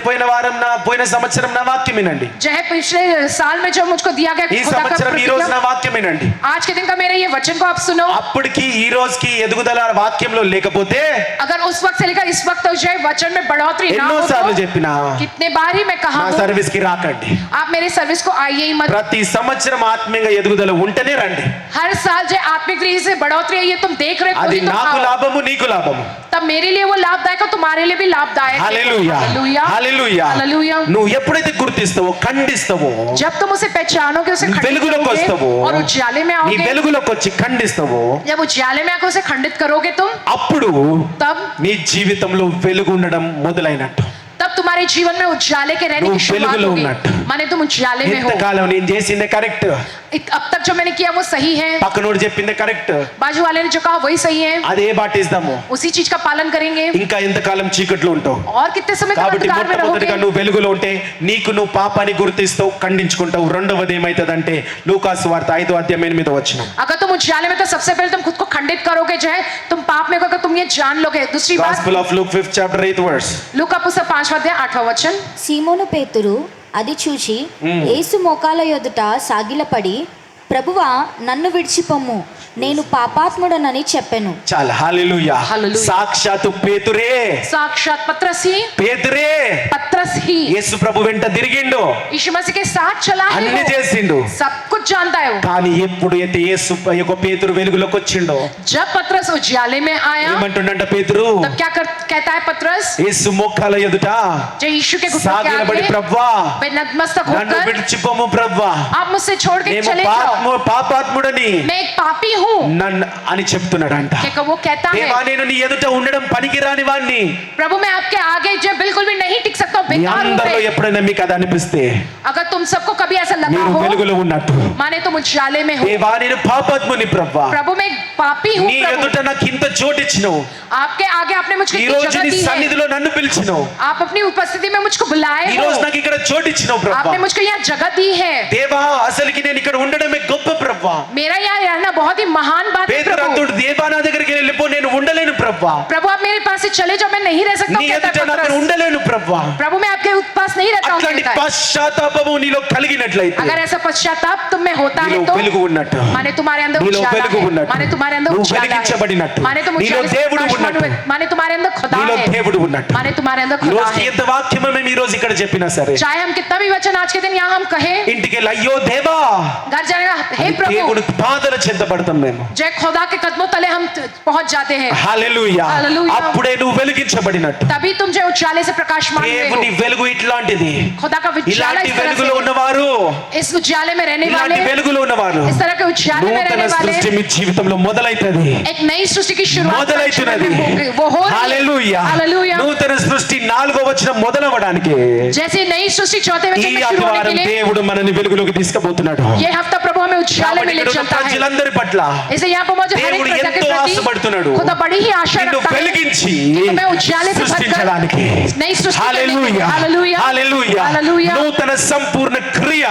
పోయిన సంవత్సరం నా వాక్యం వినండి. जो है पिछले साल में जो मुझको दिया गया ఈ खुदा का సంవత్సరం ఈ రోజు प्रतिज्ञा, నా వాక్యం వినండి. आज के दिन का मेरे ये वचन को आप सुनो. అప్పటికి ఈ రోజుకి ఎదుగుదల వాక్యంలో లేకపోతే अगर उस वक्त से लेकर इस वक्त तक जो है वचन में बढ़ोतरी ना ఎన్నో हो సార్లు तो చెప్పినా कितने बार ही मैं कहा నా हूँ, సర్వీస్ కి రాకండి. आप मेरे सर्विस को आइए ही मत. ప్రతి సంవత్సరం ఆత్మీయంగా ఎదుగుదల ఉంటేనే రండి. हर साल जो है आत्मिक रीति से बढ़ोतरी है ये तुम देख रहे हो అది ही तुम నాకు आओ. లాభము నీకు లాభము. तब मेरे लिए वो लाभदायक है तुम्हारे लिए भी लाभदायक है. Hallelujah hallelujah. హల్లెలూయా. हालेलुया. నువ్వు ఎప్పుడైతే గుర్తిస్తావో ఖండిస్తావో जब तुम उसे पहचानोगे उसे నీ खंडित వెలుగులోకి करोगे వస్తావో और उजाले में నీ आओगे. వెలుగులోకి వచ్చి ఖండిస్తావో जब उजाले में आकर उसे खंडित करोगे तुम అప్పుడు तब నీ జీవితంలో వెలుగు ఉండడం మొదలైనట్టు. तब तुम्हारे जीवन में उजाले के रहने నువ్వు की शुरुआत వెలుగులో होगी. ఉన్నట్టు. माने तुम उजाले में हो. ఎంతకాలం నేను చేసిందే కరెక్ట్, अब तक जो मैंने किया वो सही है, పక్కనోడు చెప్పిందే కరెక్ట్, बाजू वाले ने जो कहा वही सही है, అదే పాటిస్తాము. उसी चीज का पालन करेंगे. ఇంకా ఎంతకాలం చీకట్లో ఉంటావు. और कितने समय तक కాబట్టి अंधकार में रहोगे. మొట్టమొదటిగా నువ్వు వెలుగులో ఉంటే నీకు నువ్వు పాపాన్ని గుర్తిస్తావు, ఖండించుకుంటావు. రెండవది ఏమైతుందంటే లూకాసు వార్త 5వ అధ్యాయం 8వ వచనం. अगर तुम उजाले में तो सबसे पहले तुम खुद को खंडित करोगे जो है तुम पाप में अगर तुम ये जान लोगे. दूसरी बात gospel of Luke 5th chapter 8th verse. लूका पुस्तक 5वां अध्याय 8वां वचन. సీమోను పేతురు అది చూచి యేసు మోకాల యొదుట సాగిలపడి, ప్రభువా నన్ను విడిచిపొమ్ము, నేను పాపాత్ముడనని చెప్పెను. చాలా హల్లెలూయా. హల్లెలూయా. సాక్షాత్తు పేతురే, साक्षात पत्रस ही పేతురే पत्रस ही యేసు ప్రభు వెంట తిరిగిండు, यीशु मसीह के साथ चला है అన్ని वो. చేసిండు. सब कुछ जानता है वो. కానీ ఎప్పుడైతే యేసు యొక్క పేతురు వెలుగులోకి వచ్చిండో जब पत्रस उजाले में आया ఏమంటుండంట పేతురు, तब क्या कहता है पत्रस, యేసు మోకాల ఎదుట जो यीशु के घुटनों के సాగిలబడి, आगे ప్రభువా वे नतमस्तक నన్ను होकर విడిచిపోము ప్రభువా, आप मुझसे छोड़ के నేను चले जाओ, పాపాత్ముడని मैं एक पापी हूँ. నన్ను అని చెప్తున్నాడంట. क्या वो कहता దేవా है, నేను నీ ఎదుట ఉండడం పనికిరాని వాణ్ణి. प्रभु मैं आपके आगे जो बिल्कुल भी नहीं टिक सकता हूँ, మీ बेकार हूँ అందరిలో मैं. ఎప్పుడైనా మీకు అది అనిపిస్తే अगर तुम सबको कभी ऐसा लगा మీరు हो వెలుగులో ఉన్నట్టు, माने तुम उजाले में हो, దేవా నేను పాపాత్ముని ప్రభువా, प्रभु मैं एक पापी हूँ నీ प्रभु, ఎదుట నాకు ఇంత చోటిచ్చినావు, आपके आगे आपने मुझको ఈ इतनी రోజు जगह నీ दी है, సన్నిధిలో నన్ను పిలిచినావు, आप अपनी उपस्थिति में मुझको बुलाए ఈ हो, రోజు నాకు ఇక్కడ చోటిచ్చినావు ప్రభువా. आपने मुझको यहाँ जगह दी है. దేవా అసలుకి నేను ఇక్కడ ఉండడమే గొప్ప ప్రభువా. मेरा यहाँ रहना बहुत ही महान बात है పేతురు प्रभु. అంటుడు, దేవా నా దగ్గరికి వెళ్ళిపో, నేను ఉండలేను ప్రభువా, प्रभु आप मेरे पास से चले जाओ, मैं नहीं रह सकता నీ हूँ, कहता ఎదుట है నాకు पतरस. ఉండలేను ప్రభువా. प्रभु मैं आपके पास नहीं रहता हूँ, అట్లాంటి कहता है. పశ్చాత్తాపము నీలో కలిగినట్లయితే अगर ऐसा पश्चाताप तुम में होता है నీలో तो వెలుగు ఉన్నట్టు, माने तुम्हारे अंदर నీలో उजाला వెలుగు है, ఉన్నట్టు, माने तुम्हारे अंदर నువ్వు उजाला వెలిగించబడినట్టు, है, माने तुम నీలో उजाले से దేవుడు प्रकाशमान ఉన్నట్టు, हुए, माने तुम्हारे अंदर खुदा నీలో है, దేవుడు ఉన్నట్టు. माने तुम्हारे अंदर ఈ खुदा రోజు है. ఎంత వాక్యము మేము ఈ రోజు ఇక్కడ చెప్పినా సరే चाहे हम कितना भी वचन आज के दिन यहाँ हम कहे, ఇంటికి వెళ్ళి అయ్యో దేవా घर जाने का हे प्रभु దేవుడు పాదల చెంతపడతాం మేము. जय खुदा के कदमों तले हम पहुंच जाते हैं. హల్లెలూయా. హల్లెలూయా. అప్పుడే నువ్వు వెలిగించబడినట్టు. तभी तुम जो उजाले से प्रकाशमान हुए దేవుని हो. వెలుగు ఇట్లాంటిది. खुदा का उजाला ఇలాంటి इस तरह వెలుగులో से ఉన్నవారు ఉన్నవారు, इस उजाले में रहने वाले, ఇలాంటి వెలుగులో ఉన్నవారు, इस तरह के उजाले में నూతన रहने वाले, సృష్టి మీ జీవితంలో మొదలైతది, एक नई सृष्टि की शुरुआत మొదలైతున్నది. वो हो रही है। హల్లెలూయా. हालेलुया। నూతన సృష్టి 4వ వచనం మొదలవడానికి जैसे नई सृष्टि चौथे ఈ वचन में शुरू होने ఆదివారం के लिए దేవుడు మనల్ని వెలుగులోకి తీసుకుపోతున్నాడు. ये हफ्ता प्रभु हमें उजाले में కాబట్టి ले ఇక్కడ ఉన్న चलता है। ప్రజలందరి పట్ల इसे यहाँ पर मौजूद हर एक దేవుడు प्रजा के ఎంతో प्रति ఆశపడుతున్నాడు. खुदा बड़ी ही आशा నిన్ను रखता है వెలిగించి कि तुम्हें उजाले से भरकर సృష్టించడానికి. नई सृष्टि करने के लिए। హల్లెలూయా. हालेलुया। హల్లెలూయా. हालेलुया। నూతన సంపూర్ణ క్రియ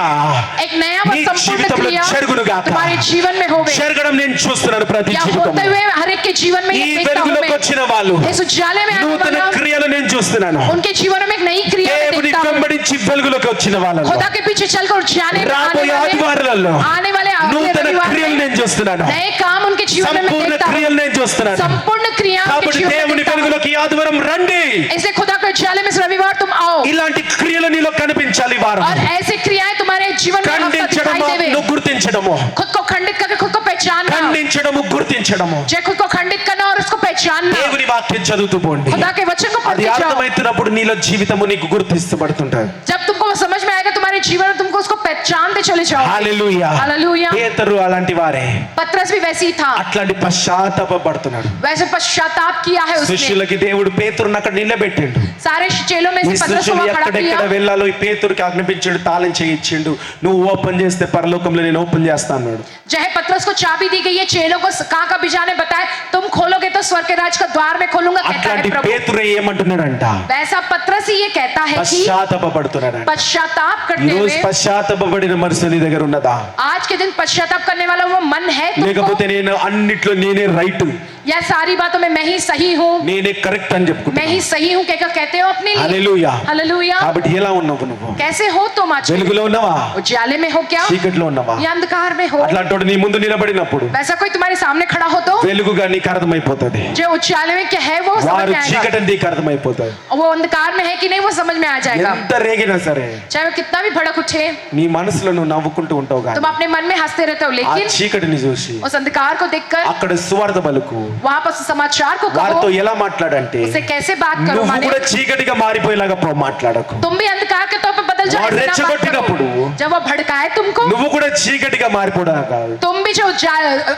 एक नया व నీ संपूर्ण జీవితంలో क्रिया జరుగునుగాక. तुम्हारे जीवन में होवे। జరగడం నేను చూస్తున్నాను ప్రతి या జీవితంలో. होते हुए हर एक के जीवन में ఈ ये देखता हूं వెలుగులోకి मैं। వచ్చిన వాళ్ళు इस उजाले में आने నూతన वाला క్రియలు నేను చూస్తున్నాను. उनके जीवन में एक नई क्रिया मैं దేవుని देखता हूं। వెంబడించి వెలుగులోకి వచ్చిన వాళ్ళలో खुदा के पीछे चलकर उजाले में రాబోయే ఆదివారాలలో आने वाले నూతన रविवार క్రియలు में నేను చూస్తున్నాను. नए काम उनके जीवन में मैं సంపూర్ణ देखता हूं। క్రియలు నేను చూస్తున్నాను. संपूर्ण क्रिया उनके కాబట్టి जीवन में దేవుని देखता हूं। వెలుగులోకి ఈ ఆదివారం రండి. इसलिए खुदा के उजाले में इस रविवार तुम आओ ఇలాంటి క్రియలు నీలో కనిపించాలి. ఈ వారం और ऐसी क्रियाएं तुम्हारे जीवन में हफ्ता दिखाई ఖండించడము, देवे। నువ్వు గుర్తించడము, खुद को खंडित करके खुद को पहचानना, ఖండించడము, గుర్తించడము. जय खुद को खंडित करना और उसको पहचानना। దేవుని వాక్యం చదువుతూ పోండి. खुदा के वचन को అది पढ़ते जाओ। అర్థమైతున్నప్పుడు నీలో జీవితము నీకు గుర్తిస్తబడుతుంటది. जब तुमको वो समझ में आएगा तुम्हारे जीवन में, तुमको उसको पहचानते चले जाओ। హల్లెలూయా. हालेलुया। పేతురు అలాంటి వారే पतरस भी वैसे ही था, అట్లాంటి పశ్చాత్తాపపడుతున్నాడు. वैसे पश्चाताप किया है उसने। శిష్యులకి దేవుడు పేతురుని అక్కడ నిలబెట్టిండు. सारे चेलों में ఈ से पतरस को శిష్యులు वहां खड़ा ఎక్కడెక్కడ किया। వెళ్ళాలో ఈ పేతురుకి ఆజ్ఞాపించాడు, తాళం చేయించిండు. నువ్వు ఓపెన్ చేస్తే పరలోకంలో నేను ఓపెన్ చేస్తా అన్నాడు. जय पतरस को चाबी दी गई है, चेलों को कहाँ का बिजा ने बताया तुम खोलोगे तो स्वर्ग के राज का द्वार में खोलूंगा कहता है అట్లాంటి प्रभु। పేతురే ఏమంటున్నాడంట? वैसा पतरस ही ये कहता है कि పశ్చాత్తాపపడుతున్నాడంట. पश्चाताप ఈ करते రోజు हुए। పశ్చాత్తాపపడిన మనసు నీ దగ్గర ఉన్నదా? आज के दिन पश्चाताप करने वाला वो मन है లేకపోతే तुमको, నేను అన్నిట్లో నేనే రైట్, या सारी बातों में मैं ही सही हूँ, నేనే కరెక్ట్ అని मैं చెప్పుకుంటున్నా. ही सही हूँ कहकर कहते हो अपने लिए। హల్లెలూయా. हालेलुया। కాబట్టి ఎలా ఉన్నావు నువ్వు? कैसे हो तुम आज? వెలుగులో ఉన్నావా? उजाले में हो क्या చీకట్లో ఉన్నావా? या अंधकार में हो? అట్లాంటోడు నీ ముందు నిలబడినప్పుడు वैसा कोई तुम्हारे सामने खड़ा हो तो వెలుగుగా నీకు అర్థమైపోతుంది. जो उजाले में क्या है वो समझ వారు में आएगा, చీకటని నీకు అర్థమైపోతుంది. और वो अंधकार में है कि नहीं वो समझ में आ जाएगा। ఎంత రేగినా సరే चाहे वो कितना भी भड़क उठे, నీ మనసులో నువ్వు నవ్వుకుంటూ ఉంటావు. तुम కానీ अपने मन में हंसते रहते हो, ఆ लेकिन చీకటిని చూసి उस अंधकार को देखकर అక్కడ సువార్త పలుకు. वहां पर उस समाचार को వారితో कहो, ఎలా మాట్లాడంటే उससे कैसे बात करो, నువ్వు माने కూడా చీకటిగా మారిపోయేలాగా మాట్లాడకు. तुम भी अंधकार के तौर पे बदल जाओ, వాడు ऐसे ना बात రెచ్చగొట్టినప్పుడు करो। जब वो भड़काए तुमको, నువ్వు కూడా చీకటిగా మారిపోవడం కాదు. तुम भी जो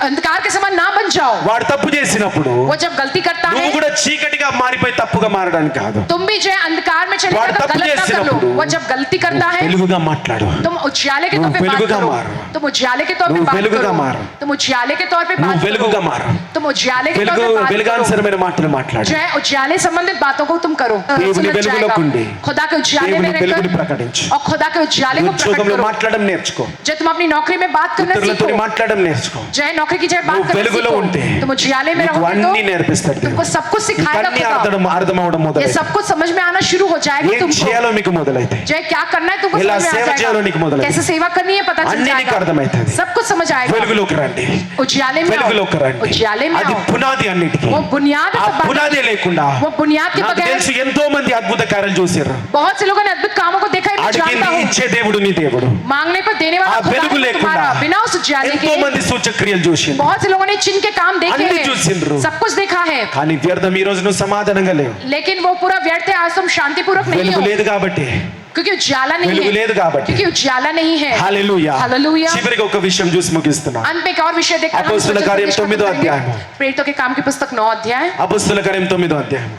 अंधकार के समान ना बन जाओ। వాడు తప్పు చేసినప్పుడు वो जब गलती करता నువ్వు है కూడా చీకటిగా మారిపోయి తప్పుగా మారడానికి కాదు. तुम भी जो है अंधकार में चले వాడు जाओ, తప్పు गलत ना कर लो। చేసినప్పుడు वो जब गलती करता है వెలుగుగా మాట్లాడు. तुम उजाले के तौर पे నువ్వు बात వెలుగుగా करो, మారు. तुम उजाले के तौर पे నువ్వు बात వెలుగుగా करो, మారు. तुम उजाले के तौर पे నువ్వు बात వెలుగుగా करो, మారు. तुम उजाले के तौर వెలుగు पे बात करो, వెలుగాన్సరమైన మాటలు మాట్లాడు. जो है उजाले संबंधित बातों को तुम करो। దేవుని सुलझ వెలుగులో जाएगा। ఉండి खुदा के उजाले में దేవుని వెలుగుని रहकर ప్రకటించు. और खुदा के उजाले को प्रकट ఉద్యోగంలో करो। మాట్లాడడం నేర్చుకో. जब तुम अपनी नौकरी में बात करना ఇతరులతో सीखो, మాట్లాడడం నేర్చుకో. जो है नौकरी की जगह बात నువ్వు करना వెలుగులో सीखो, ఉంటే तुम उजाले में నీకు रहोगे అన్ని तो నేర్పిస్తాడు దేవుడు. तुमको सब कुछ सिखाएगा అన్ని खुदा। అర్థమవడం ये మొదలైతే सब कुछ समझ में आना शुरू हो जाएगा ఏం तुमको। చేయాలో మీకు మొదలైతే जो है क्या करना है तुमको ఎలా समझ में సేవ आ చేయాలో నీకు जाएगा, మొదలైతే कैसे सेवा करनी है पता चल అన్ని నీకు जाएगा, అర్థమవుతుంది. सब कुछ समझ आएगा। వెలుగులోకి రండి. उजाले में आओ, వెలుగులోకి రండి. उजाले में అది आओ। పునాది అన్నిటికీ. वो बुनियाद है ఆ सब बातों పునాదే की। లేకుండా वो बुनियाद के నాకు बगैर తెలుసు ఎంతో మంది అద్భుత కార్యాలు చూసారు. बहुत से लोगों ने अद्भुत कामों को देखा है, मैं जानता అడిగింది हूँ। ఇచ్చే దేవుడు నీ దేవుడు. मांगने पर देने ఆ वाला खुदा వెలుగు है లేకుండా तुम्हारा। बिना उस उजाले ఎంతో के మంది సూచక్రియలు చూసిండ్రు. बहुत से लोगों ने चिन्ह के काम देखे అన్ని हैं, చూసిండ్రు. सब कुछ देखा है, కానీ వ్యర్థం. ఈ రోజు నువ్వు సమాధానంగా లేవు. लेकिन वो पूरा व्यर्थ है। आज तुम शांतिपूर्वक नहीं వెలుగు हो, లేదు కాబట్టి. क्योंकि उजाला नहीं వెలుగు है, లేదు కాబట్టి. क्योंकि उजाला नहीं है। హల్లెలూయా. हालेलुया। చివరికి ఒక విషయం చూసి ముగిస్తున్నా. अंत में एक और विषय देखकर हम అపోస్తల वचन కార్యం को निष्कर्ष 9వ करेंगे। అధ్యాయం. प्रेरितों के काम की पुस्तक 9 अध्याय, అపోస్తల కార్యం 9వ అధ్యాయం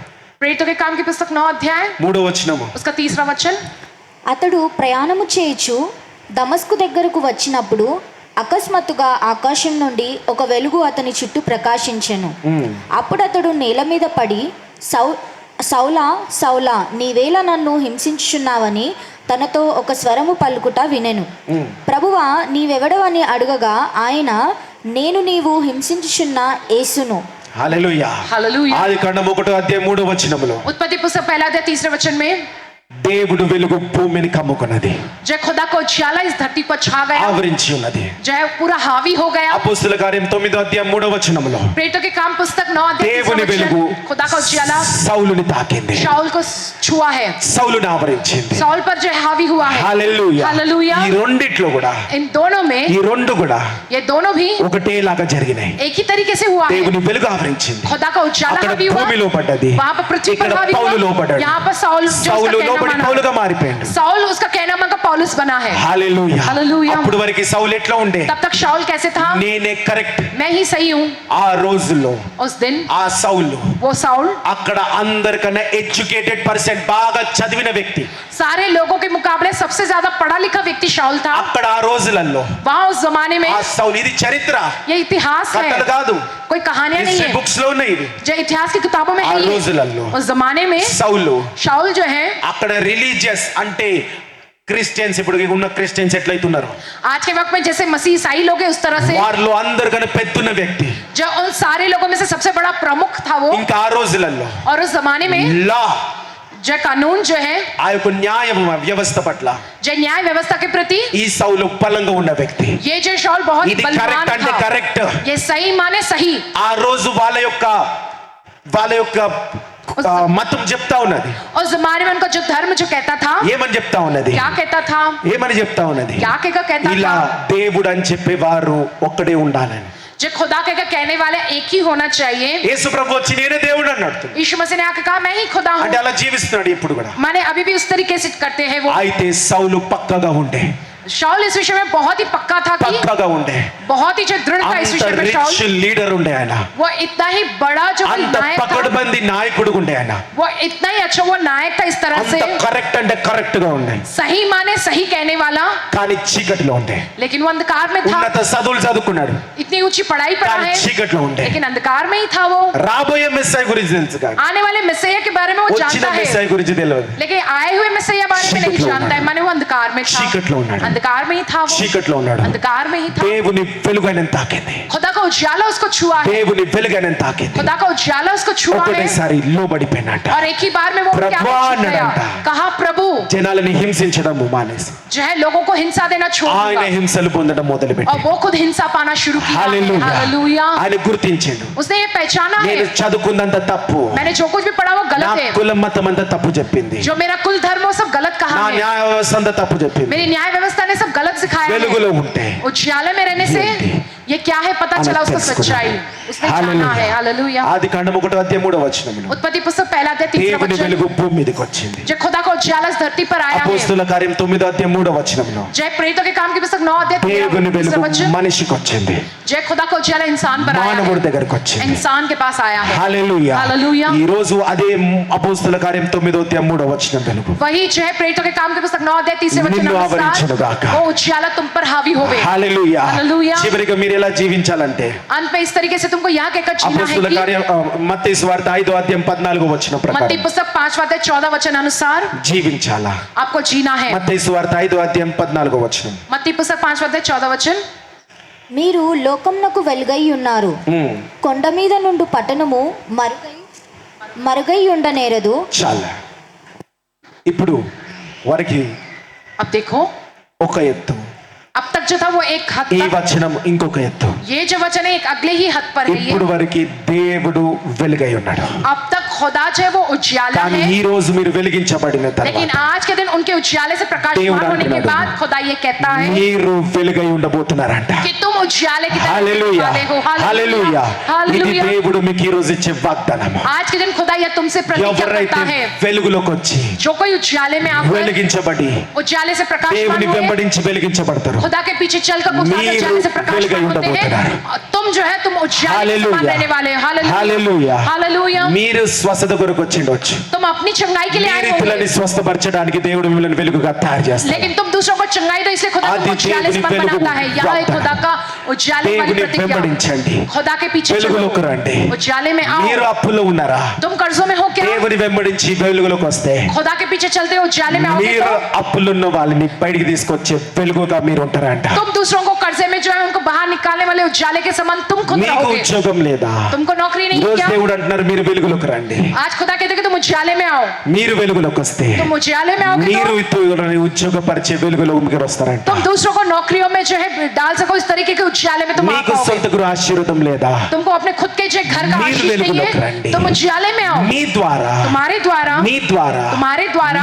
प्रेरितों के काम की पुस्तक 9 अध्याय 3వ వచనము. उसका 3रा वचन। అతడు ప్రయాణము చేయుచు దమస్కు దగ్గరకు వచ్చినప్పుడు అకస్మాత్తుగా ఆకాశం నుండి ఒక వెలుగు అతని చుట్టూ ప్రకాశించెను. అప్పుడు అతడు నేల మీద పడి సౌలా సౌలా నీవేళ నన్ను హింసించుచున్నావని తనతో ఒక స్వరము పలుకుట వినెను. ప్రభువా నీవెవడవని అడుగగా ఆయన నేను నీవు హింసించుచున్న యేసును. హల్లెలూయా. हालेलुया। ఆదికాండం 1వ అధ్యాయం 3వ వచనములో उत्पत्ति पुस्तक 1 अध्याय 3रे वचन में దేవుడు వెలుగు భూమిని కమ్ముకున్నది, जय खुदा को उजाला इस धरती पर छा गया, ఆవరించి ఉన్నది. जय पूरा हावी हो गया। అపోస్తల కార్యం 9వ అధ్యాయం 3వ వచనములో प्रेरितों के काम पुस्तक 9 अध्याय దేవుని 3रा వెలుగు वचन, खुदा का उजाला సౌలుని తాకింది, शाऊल को छुआ है, సౌలుని ఆవరించింది. शाऊल पर जो है हावी हुआ है। హల్లెలూయా. हालेलुया। ఈ రెండిట్లో కూడా इन दोनों में ఈ రెండు కూడా ये दोनों भी ఒకటేలాగా జరిగినాయి. एक ही तरीके से हुआ है। దేవుని వెలుగు ఆవరించింది. खुदा का उजाला అక్కడ हावी हुआ, భూమిలో పడ్డది, वहां पर पृथ्वी ఇక్కడ पर हावी పౌలు हुआ, లోపడ్డాడు. यहाँ पर साउल जो సౌలు उसका कहना లోపడి माना, పౌలుగా మారిపోయాడు. साउल उसका कहना मानकर पौलुस पौलुस बना है। హల్లెలూయా హల్లెలూయా. అప్పుడు వరకు సౌలు ఎట్లా ఉండే? तब तक शाऊल कैसे था? నేనే కరెక్ట్. मैं ही सही हूँ। ఆ రోజుల్లో उस दिन ఆ సౌలు वो साउल అక్కడ అందరికన్నా ఎడ్యుకేటెడ్ పర్సన్, బాగా చదివిన వ్యక్తి. सारे लोगों के मुकाबले सबसे ज्यादा पढ़ा लिखा व्यक्ति शाऊल था। అక్కడ ఆ రోజులలో वहाँ उस जमाने में ఆ సౌలు, ఇది చరిత్ర, ये इतिहास है, కథలు కాదు, कोई कहानियां नहीं హిస్టరీ है బుక్స్ లో ఉన్నాయి ఇవి. जो इतिहास की किताबों में ఆ है। ये రోజులలో उस जमाने में సౌలు शाऊल जो है, అక్కడ రిలీజియస్ అంటే క్రిస్టియన్స్, ఇప్పుడు ఉన్న క్రిస్టియన్స్ ఎట్లయితున్నారు, आज के वक्त में जैसे मसीह ईसाई लोग हैं उस तरह से వారిలో అందరికన్నా పెద్దున్న వ్యక్తి. जो उन सारे लोगों में से सबसे बड़ा प्रमुख था वो। ఇంకా ఆ రోజులలో और उस जमाने में లా, जो कानून जो है, ఆ యొక్క న్యాయ వ్యవస్థ పట్ల जो न्याय व्यवस्था के प्रति, ఈ సౌలు బలంగా ఉన్న వ్యక్తి. ये जो शाऊल बहुत ఇది बलवान కరెక్ట్ అంటే था। కరెక్ట్. ये सही माने सही। ఆ రోజు వాళ్ళ యొక్క మతం చెప్తా ఉన్నది. उस जमाने में उनका जो धर्म जो कहता था, ఏమని చెప్తా ఉన్నది? क्या कहता था? ఏమని చెప్తా ఉన్నది? क्या कहता ఇలా था? దేవుడు అని చెప్పేవారు ఒక్కడే ఉండాలని. जो खुदा कहने वाले एक ही होना चाहिए। యేసు ప్రభు వచ్చి నేనే దేవుడు అన్నాడు. यीशु मसीह ने आकर कहा मैं ही खुदा అంటే हूँ। అలా జీవిస్తున్నాడు ఇప్పుడు కూడా. माने अभी भी उस तरीके से करते हैं वो। అయితే సౌలు పక్కగా ఉండే, शाऊल इस विषय में बहुत ही पक्का था कि పక్కగా ఉండే, बहुत ही जो दृढ़ था इस అంత विषय में। शाऊल రిచ్ లీడర్ ఉండే ఆయన, वो इतना ही बड़ा जो అంత नायक था, పకడ్బందీ నాయకుడు ఉండే ఆయన, वो इतना ही अच्छा वो नायक था इस तरह అంత से, కరెక్ట్ అంటే కరెక్ట్ గా ఉండే, सही माने सही कहने वाला, కానీ చీకటిలో ఉండే. लेकिन वो अंधकार में था। ఉన్నత చదువులు చదువుకున్నాడు इतनी ऊंची पढ़ाई पढ़ा కానీ है, చీకటిలో ఉండే. लेकिन अंधकार में ही था वो। రాబోయే మెస్సయ్య గురించి తెలుసు కానీ आने वाले मैसेया के बारे में वो వచ్చిన जानता है, మెస్సయ్య గురించి తెలియదు. लेकिन आए हुए मैसेया बारे में नहीं చీకట్లో जानता है। ఉన్నాడు. माने वो अंधकार में था, చీకట్లో ఉన్నాడు. अंधकार में ही था वो, చీకట్లో ఉన్నాడు. अंधकार में ही था। దేవుని వెలుగైన తాకింది, खुदा का उजाला उसको छुआ है, దేవుని వెలుగైన తాకింది. खुदा का उजाला उसको छुआ है, ఒకటేసారి లోబడిపోయినట్ట. और एक ही बार में वो क्या प्रभु छुप गया? అన్నాడంట. कहा प्रभु జనాలని హింసించడం మానేసి जो है लोगों को हिंसा देना छोड़ ఆయన दिया, హింసలు పొందడం और మొదలుపెట్టి वो खुद हिंसा पाना शुरू किया। హల్లెలూయా. हालेलూया। ఆయన గుర్తించిండు, उसने ये पहचाना है, నేను చదువుకున్నంత తప్పు, मैंने जो कुछ भी पढ़ा वो నా गलत है, కులం మతం అంతా తప్పు చెప్పింది, जो मेरा कुल धर्म वो सब गलत నా कहा है, న్యాయ వ్యవస్థ అంతా తప్పు చెప్పింది. मेरी न्याय व्यवस्था ने सब गलत सिखाया है। వెలుగులో ఉంటే उजाले में रहने से ఏంటి? ये क्या है पता चला उसको सच्चाई, उसने जाना है। हालेलूया। ఆది కాండం 1:3 उत्पत्ति पुस्तक पहला अध्याय 3 దేవుని वचन, వెలుగు భూమి మీదకి వచ్చింది. जो खुदा का उजाला इस धरती पर आया है। అపోస్తుల కార్యం 9:3 जय प्रेरितों के काम की पुस्तक 9 अध्याय దేవుని 3 వెలుగు वचन, మనిషికి వచ్చింది, जय खुदा का उजाला इंसान पर आया మానవుడి है, దగ్గరకు వచ్చింది. इंसान के पास आया है। హల్లెలూయా. हालेलूया। ఈ రోజు అదే అపోస్తుల కార్యం 9:3 వెలుగు वही जो है प्रेरितों के काम की पुस्तक 9 अध्याय 3 वचन నిన్ను अनुसार ఆవరించునుగాక. वो उजाला तुम पर हावी होवे। హల్లెలూయా. హల్లెలూయా. చివరిగా మీరు ఎలా జీవించాలంటే अंत में इस तरीके से तुमको यहाँ कहकर जीना है అపోస్తుల कि కార్యం మత్తయి సువార్త 5:14 मत्ती ప్రకారం पुस्तक 5 अध्याय 14 वचन अनुसार జీవించాలా. आपको जीना है। మత్తయి సువార్త 5:14 मत्ती पुस्तक 5 अध्याय 14 वचन, మీరు లోకమునకు వెలుగై ఉన్నారు. కొండ మీద నుండి పట్టణము మరుగై ఉండనేరదు. చాలా. ఇప్పుడు వారికి अब देखो ఒక ఎత్తు, अब तक जो था वो एक हद ఈ तक, వచనం ఇంకొక ఎత్తు. ये जो वचन है एक अगले ही हद पर है। ఇప్పుడు ये వరకు దేవుడు వెలుగై ఉన్నాడు, अब तक खुदा जो है वो उजाला కానీ है, ఈ రోజు మీరు వెలిగించబడిన लेकिन తర్వాత आज के दिन उनके उजाले से प्रकाशमान దేవుడు होने के అంటున్నాడు, बाद खुदा ये कहता है మీరు వెలుగై ఉండబోతున్నారంట. कि तुम उजाले की तरह హల్లెలూయా. वाले हो। హల్లెలూయా. ఇది हालेलुया। దేవుడు మీకు ఈ రోజు ఇచ్చే వాగ్దానము. आज के दिन खुदा यह तुमसे प्रतिज्ञा ఎవరైతే करता है, వెలుగులోకి వచ్చి जो कोई उजाले में आकर వెలిగించబడి उजाले से प्रकाशमान దేవుని हुए, వెంబడించి వెలిగించబడతారు. खुदा के पीछे चलकर उस మీరు उजाले से వెలుగై प्रकाशमान होते हैं, ఉండబోతున్నారు. और तुम जो है तुम उजाले के समान హల్లెలూయా. रहने वाले हो। హల్లెలూయా. हालेलुया। हालेलुया। మీరు స్వస్థత కొరకు వచ్చిండొచ్చు, तुम अपनी चंगाई के लिए आए మీరు होंगे, ఇతరులని స్వస్థపరచడానికి దేవుడు మిమ్మల్ని వెలుగుగా తయారు చేస్తారు. लेकिन तुम दूसरों को चंगाई दो इसलिए खुदा आदि तुमको उजाले से దేవుని बनाता है। వెలుగు यहाँ एक వాగ్దానం. खुदा का उजाले वाली దేవుని प्रतिज्ञा, వెంబడించండి, खुदा के पीछे चलो, వెలుగులోకి రండి. उजाले में आओ। మీరు అప్పులో ఉన్నారా? तुम कर्जों में हो क्या? దేవుని వెంబడించి వెలుగులోకి వస్తే खुदा के पीछे चलते हो उजाले में आओगे మీరు तो అప్పులున్న వాళ్ళని బయటికి తీసుకొచ్చే వెలుగుగా మీరు ఉంటారంట. तुम दूसरों को कर्जे में जो है उनको बाहर निकालने वाले उजाले के समान तुम खुद మీకు रहोगे। ఉద్యోగం లేదా? तुमको नौकरी नहीं ఈరోజు क्या? దేవుడు అంటున్నారు మీరు వెలుగులోకి రండి. आज खुदा कहते हैं कि तुम उजाले में आओ। మీరు వెలుగులోకి వస్తే तुम उजाले में आओगे మీరు तो ఇతరులని ఉద్యోగపరిచే వెలుగులో మీరు వస్తారంట. तुम दूसरों को नौकरियों में जो है डाल सको, इस तरीके के उजाले में तुम आ మీకు पाओगे। సొంత గృహ ఆశీర్వాదం లేదా? तुमको अपने खुद के जो घर का మీరు आशीष వెలుగులోకి चाहिए, రండి. तुम उजाले में आओ। మీ ద్వారా तुम्हारे द्वारा तुम्हारे द्वारा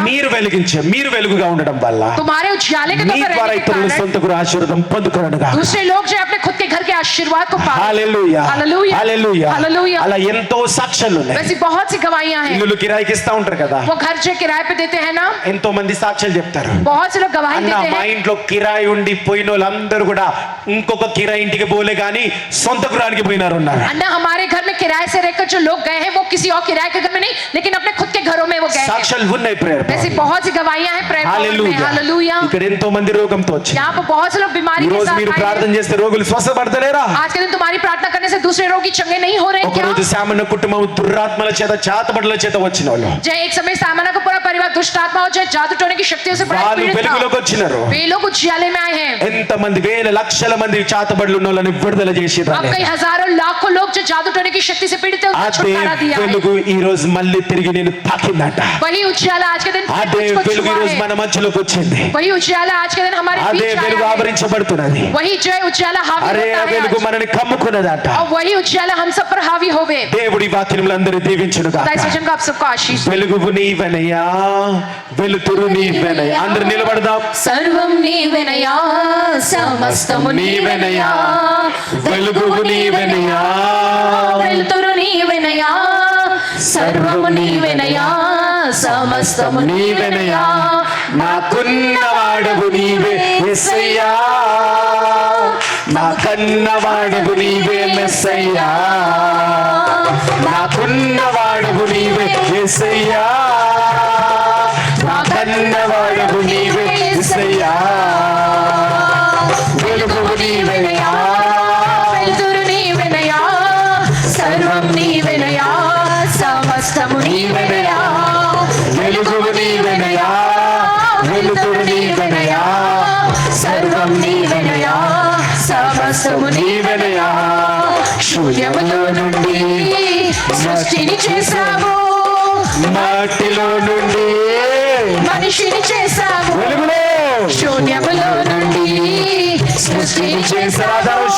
మీరు వెలుగుగా ఉండడం వల్ల तुम्हारे उजाले के మీ द्वारा ద్వారా रहने के ఇతరుల कारण సొంత గృహ ఆశీర్వాదం పొందుకోవడం పొందుదురుగా. दूसरे लोग जो है अपने खुद के घर के आशीर्वाद को पाए। హల్లెలూయా हालेलुया హల్లెలూయా हालेलुया। అలా ఎంతో సాక్ష్యాలు ఉన్నాయి. वैसी बहुत सी गवाहियां हैं। ఇల్లులు కిరాయికి ఇస్తా ఉంటారు కదా, वो घर जो किराए पे देते हैं ना, ఎంతో మంది సాక్ష్యాలు చెప్తారు. बहुत से लोग गवाही అన్న देते మా हैं। ఇంట్లో కిరాయి ఉండి పోయిన వాళ్ళందరూ కూడా ఇంకొక కిరాయి ఇంటికి పోలే కానీ సొంత గృహానికి పోయినారు ఉన్నారు. अन्ना हमारे घर में किराए से रहकर जो लोग गए हैं वो किसी और किराए के घर में नहीं, लेकिन अपने खुद के घरों में वो गए हैं। సాక్ష్యాలు ఉన్నాయి ప్రేయర్ वैसी बहुत सी गवाहियां हैं प्रेयर पॉवर में। हालेलुया। ఇక్కడ ఎంతో మంది రోగంతో వచ్చి यहाँ पर बहुत से लोग ఈ बीमारी के రోజు साथ మీరు आए ప్రార్థన हैं। చేస్తే రోగులు స్వస్థపడతలేరా? आज के दिन तुम्हारी प्रार्थना करने से दूसरे रोगी चंगे नहीं हो रहे हैं ఒక क्या? రోజు సామాన్య కుటుంబం దురాత్మల చేత చాతబడుల చేత వచ్చిన వాళ్ళు जय एक समय सामान्य का पूरा परिवार दुष्ट आत्मा और जय जादू टोने की शक्तियों से बड़ा వాళ్ళు पीड़ित వెలుగులోకి था। వచ్చినారు. वे लोग उजियाले में आए हैं। ఎంత మంది వేల లక్షల మంది చాతబడులు ఉన్న వాళ్ళని విడుదల చేసిర్రు. अब कई हजारों लाखों लोग जो जादू टोने की शक्ति से पीड़ित है उनको అదే छुटकारा दिया है। వెలుగు ఈ రోజు మళ్ళీ తిరిగి నేను తాకిందట. वही उजियाला आज के दिन फिर అదే मुझको వెలుగు ఈ छुआ రోజు है। మన మధ్యలోకి వచ్చింది. वही उजियाला आज के दिन हमारे అదే बीच వెలుగు आया है। ఆవరించబడుతున్నది. वही जय उजियाला हावी అరే ఆ होता है వెలుగు आज। మనని కమ్ముకున్నదట. और वही उजियाला हम सब पर हावी होवे। దేవుడి వాక్యములు అందరూ దీవించునుగా. खुदा इस वचन को आप सबको आशीष दे। వెలుగు నీవెనయా వెలుతురు నీవెనయా. అందరూ నిలబడదాం. सर्वं नीवेनया समस्तमु नीवेनया వెలుగు నీవెనయా వెలుతురు నీవేనయా సర్వము నీవేనయా సమస్తము నీవేనయా నాకున్నవాడవు నీవే యేసయ్యా, నాకన్నవాడవు నీవే మెస్సయ్యా, నాకున్నవాడవు నీవే యేసయ్యా, నాకన్నవాడవు నీవే యేసయ్యా. వెలుగు నీవెనయా వెలుతురు నీవేనయా సర్వం నీవేనయా సమస్తము నీవేనయా వెలుగు నీవెనయా వెలుతురు నీవెనయా సర్వం నీవేనయా సమస్తము నీవేనయా శూన్యములో నుండి సృష్టిని చేశావు, మట్టిలో నుండి మనిషిని చేశావు, వెలుగులో శూన్యములో నుండి సృష్టిని చేశావు,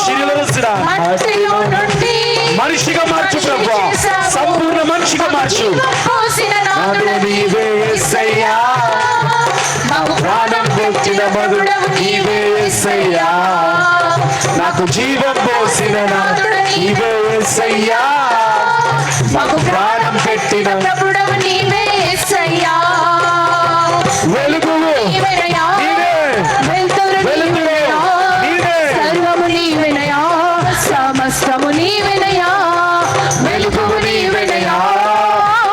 మట్టిలో నుండి మనిషిగా మార్చు ప్రభువా, సంపూర్ణ మనిషిగా మార్చు. పోసిన నాదు నీవే యేసయ్యా, ప్రాణం పెట్టిన మధుడవు నీవే యేసయ్యా, నాకు జీవం పోసిన నాదుడు నీవే యేసయ్యా, మాకు ప్రాణం పెట్టిన ప్రభుడవు నీవే యేసయ్యా. వెలుగు నీవేనయా, నీవే, వెలుతురు వెలుగు నీవేనయా, నీవే, సర్వము నీవేనయా, సమస్తము నీవేనయా, వెలుగు నీవెనయా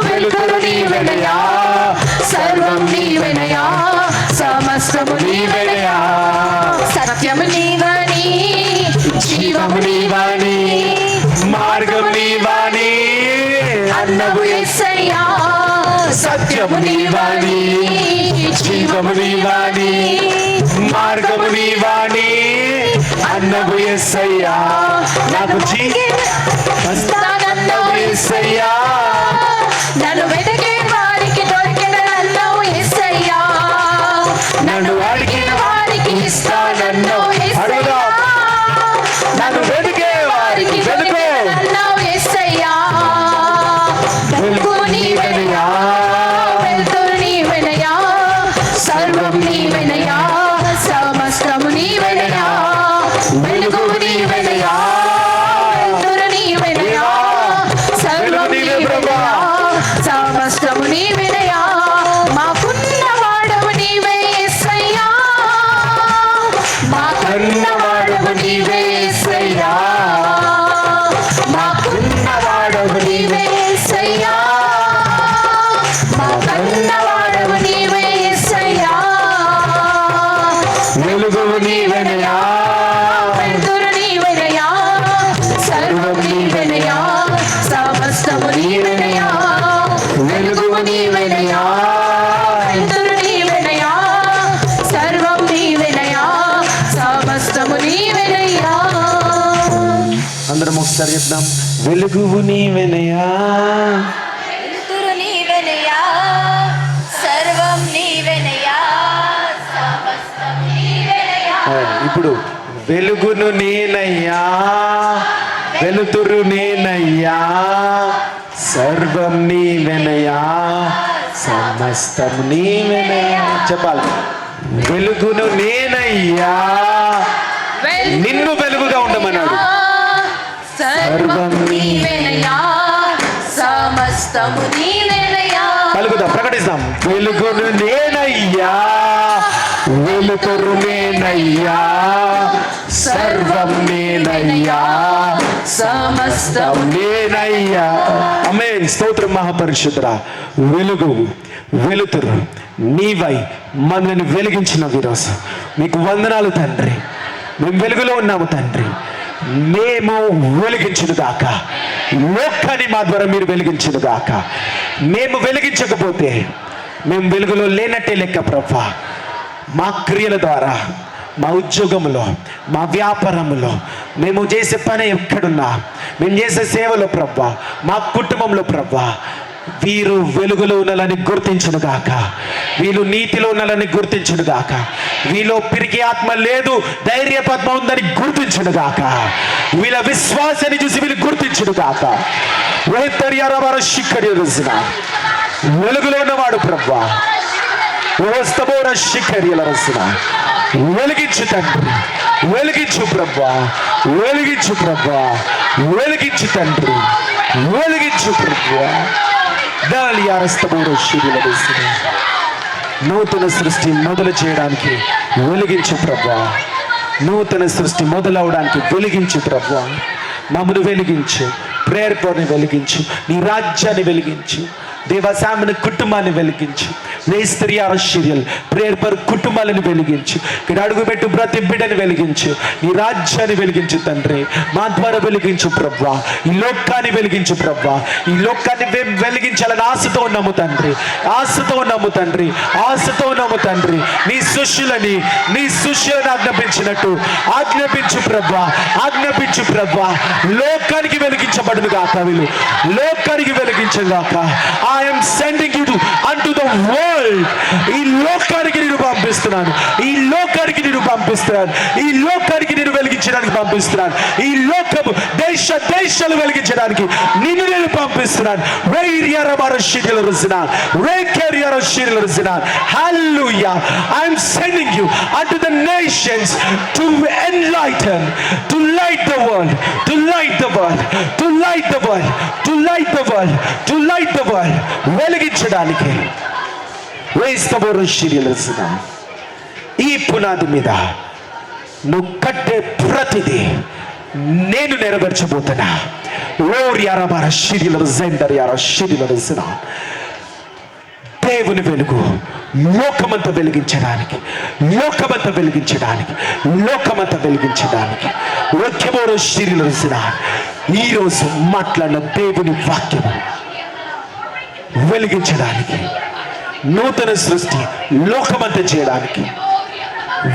వెలుతురు నీవెనయా, సర్వం నీవేనయా, సమస్తము నీవేనయా. సత్యము నీవని, జీవము నీవాణి, మార్గం నీవాణి అన్నవు యేసయ్యా. సత్యము నీవాణి, జీవము నీవాణి, మార్గము నీవాణి అన్నవు యేసయ్యా, నాకు జీవము యేసయ్యా, నన్ను వెతికే వారికి దొరికిన నన్ను యేసయ్యా, నన్ను అడిగిన వారికి ఇస్తానన్ను యేసయ్యా, నన్ను వెతికే వారికి వెతుకు. నన్ను యేసయ్యా. వెలుగు నీవెనయా వెలుతురు నీవేనయా, సర్వం నీవేనయా, సమస్తము నీవేనయా, వెలుగు నీవేనయా, వెలుతురు నీవేనయా, సర్వం నీవేనయా, సమస్తము నీవేనయా, మాకున్నవాడవు నీవే యేసయ్యా, మాకున్నవాడవు నీవే యేసయ్యా, మాకున్నవాడవు నీవే యేసయ్యా, మాకున్నవాడవు నీవే యేసయ్యా. వెలుగు నీవెనయా వెలుతురు నీవేనయా, సర్వం నీవేనయా, సమస్తము నీవేనయా, వెలుగు నీవేనయా, వెలుతురు నీవేనయా, సర్వం నీవేనయా, సమస్తము నీవేనయా. అందరం ఒకసారి చెప్దాం. వెలుగు నీవెనయా వెలుతురు నీవెనయా, సర్వం నీవెనయా, సమస్తం నీవెనయా. ఇప్పుడు వెలుగును నేనయ్యా, వెలుతురు నేనయ్యా, సర్వం నీవెనయా, సమస్తం నీవెనయా. చెప్పాలి. వెలుగును నేనయ్యా, నిన్ను వెలుగుగా ఉండమన్నాడు. సర్వం నీవేనయ్యా, సమస్తము నీవేనయ్యా. పలుకుదాం, ప్రకటిస్తాం. వెలుగును నేనయ్యా, వెలుతురు నేనయ్యా, సర్వం నేనయ్యా, సమస్తం నేనయ్యా. ఆమేన్. స్తోత్రం మహాపరిశుద్ధుడా. వెలుగు, వెలుతురు నీవై మనల్ని వెలిగించిన ఈరోజు మీకు వందనాలు తండ్రి. మేము వెలుగులో ఉన్నాము తండ్రి. మేము వెలిగించును గాక, లోకాన్ని మా ద్వారా మీరు వెలిగించును గాక. మేము వెలిగించకపోతే మేము వెలుగులో లేనట్టే లెక్క ప్రభా. మా క్రియల ద్వారా, మా ఉద్యోగంలో, మా వ్యాపారంలో, మేము చేసే పని ఎక్కడున్నా, మేము చేసే సేవలో ప్రభా, మా కుటుంబంలో ప్రభా, వీరు వెలుగులో ఉన్నాలని గుర్తించును గాక, వీళ్ళు నీతిలో ఉన్నాలని గుర్తించును గాక, వీళ్ళు పిరికి ఆత్మ లేదు ధైర్యపద్మ ఉందని గుర్తించును గాక, వీళ్ళ విశ్వాసాన్ని చూసి వీళ్ళు గుర్తించును గాక. వెలుగులో ఉన్నవాడు ప్రభా, వెలిగించు తండ్రి, వెలిగించు ప్రభా, వెలిగించు ప్రభా, వెలిగించు తండ్రి, వెలిగించు ప్రభా. నూతన సృష్టి మొదలు చేయడానికి వెలిగించు ప్రభా, నూతన సృష్టి మొదలవడానికి వెలిగించు ప్రభా. మమ్మల్ని వెలిగించు, ప్రేయర్ పవర్ని వెలిగించు, నీ రాజ్యాన్ని వెలిగించు, దేవసామిని కుటుంబాన్ని వెలిగించు, స్త్రీ ఆశ్చర్యాలు ప్రేయర్ పర్ కుటుంబాలను వెలిగించు, ఇక్కడ అడుగుపెట్టు ప్రతి బిడ్డని వెలిగించు, నీ రాజ్యాన్ని వెలిగించు తండ్రి. మా ద్వారా వెలిగించు ప్రభా, ఈ లోకాన్ని వెలిగించు ప్రభా. ఈ లోకాన్ని వెలిగించాలని ఆశతో ఉన్నాము తండ్రి, ఆశతో ఉన్నాము తండ్రి, ఆశతో ఉన్నాము తండ్రి. నీ శిష్యులని ఆజ్ఞాపించినట్టు ఆజ్ఞాపించు ప్రభా, ఆజ్ఞాపించు ప్రభా. లోకానికి వెలిగించబడును గాక, వీళ్ళు లోకానికి వెలిగించగాక. I am sending you unto the world. ఈ లోకానికి నేను పంపిస్తున్నాను, ఈ లోకానికి నేను పంపిస్తున్నాను, ఈ లోకానికి నేను వెలిగించడానికి పంపిస్తున్నాను, ఈ లోకము దేశాలు వెలిగించడానికి నిన్ను నేను పంపిస్తున్నాను. Hallelujah. I am sending you unto the nations to enlighten, to light the world, to light the world, to light the world, to light the world, to light the world. వెలిగించడానికి ఈ పునాది మీద నువ్వు కట్టే ప్రతిదీ నేను నెరవేర్చబోతున్నా. దేవుని వెలుగు లోకమంతా వెలిగించడానికి, లోకమంతా వెలిగించడానికి, లోకమంతా వెలిగించడానికి ఈరోజు మాట్లాడిన దేవుని వాక్యము వెలిగించడానికి, నూతన సృష్టి లోకమంతా చేయడానికి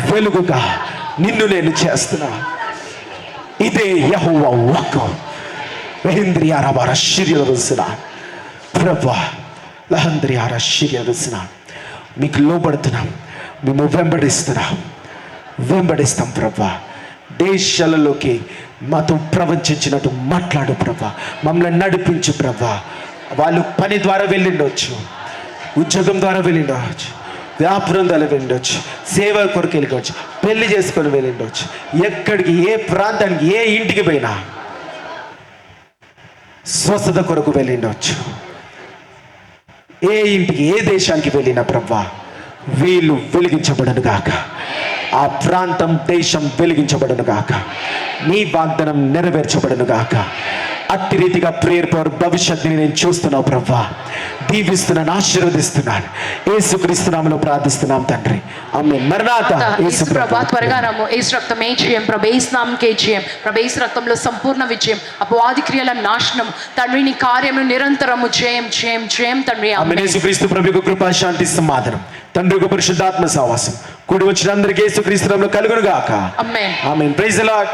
వెలుగుగా నిన్ను నేను చేస్తున్నా. ఇదే యెహోవా వాక్కు. ప్రభా మీకు లోబడుతున్నాం, మేము వెంబడిస్తాం ప్రభా. దేశాలలోకి మాతో ప్రవచించినట్టు మాట్లాడు ప్రభా, మమ్మల్ని నడిపించు ప్రభా. వాళ్ళు పని ద్వారా వెళ్ళిండొచ్చు, ఉద్యోగం ద్వారా వెళ్ళిండవచ్చు, వ్యాపారం ద్వారా వెళ్ళిండొచ్చు, సేవ కొరకు వెళ్ళవచ్చు, పెళ్లి చేసుకొని వెళ్ళిండవచ్చు, ఎక్కడికి ఏ ప్రాంతానికి ఏ ఇంటికి పోయినా స్వస్థత కొరకు వెళ్ళిండవచ్చు, ఏ ఇంటికి ఏ దేశానికి వెళ్ళినా ప్రభా వీళ్ళు వెలిగించబడను గాక, ఆ ప్రాంతం దేశం వెలిగించబడను గాక, నీ వాగ్దానం నెరవేర్చబడను గాక. అట్టి రీతిగా ప్రేయర్ పవర్ భవిష్యత్తుని నేను చూస్తున్నావు ప్రభా, దీవిస్తున్నాను, ఆశీర్వదిస్తున్నాను. యేసుక్రీస్తు నామములో ప్రార్థిస్తున్నాం తండ్రి, ఆమేన్. మరణాత. యేసు ప్రభా త్వరగా రాము. యేసు రక్తమే జయం, ప్రభు యేసు నామముకే జయం, ప్రభు యేసు రక్తంలో సంపూర్ణ విజయం, అపవాది క్రియల నాశనం తండ్రి. నీ కార్యము నిరంతరము జయం జయం జయం తండ్రి. ఆమేన్. యేసుక్రీస్తు ప్రభువుకు కృపా, శాంతి, సమాధానం, తండ్రికి పరిశుద్ధాత్మ సహవాసం కూడి వచ్చిన అందరికీ యేసుక్రీస్తు నామములో కలుగును గాక. Amen. Amen. Praise the lord.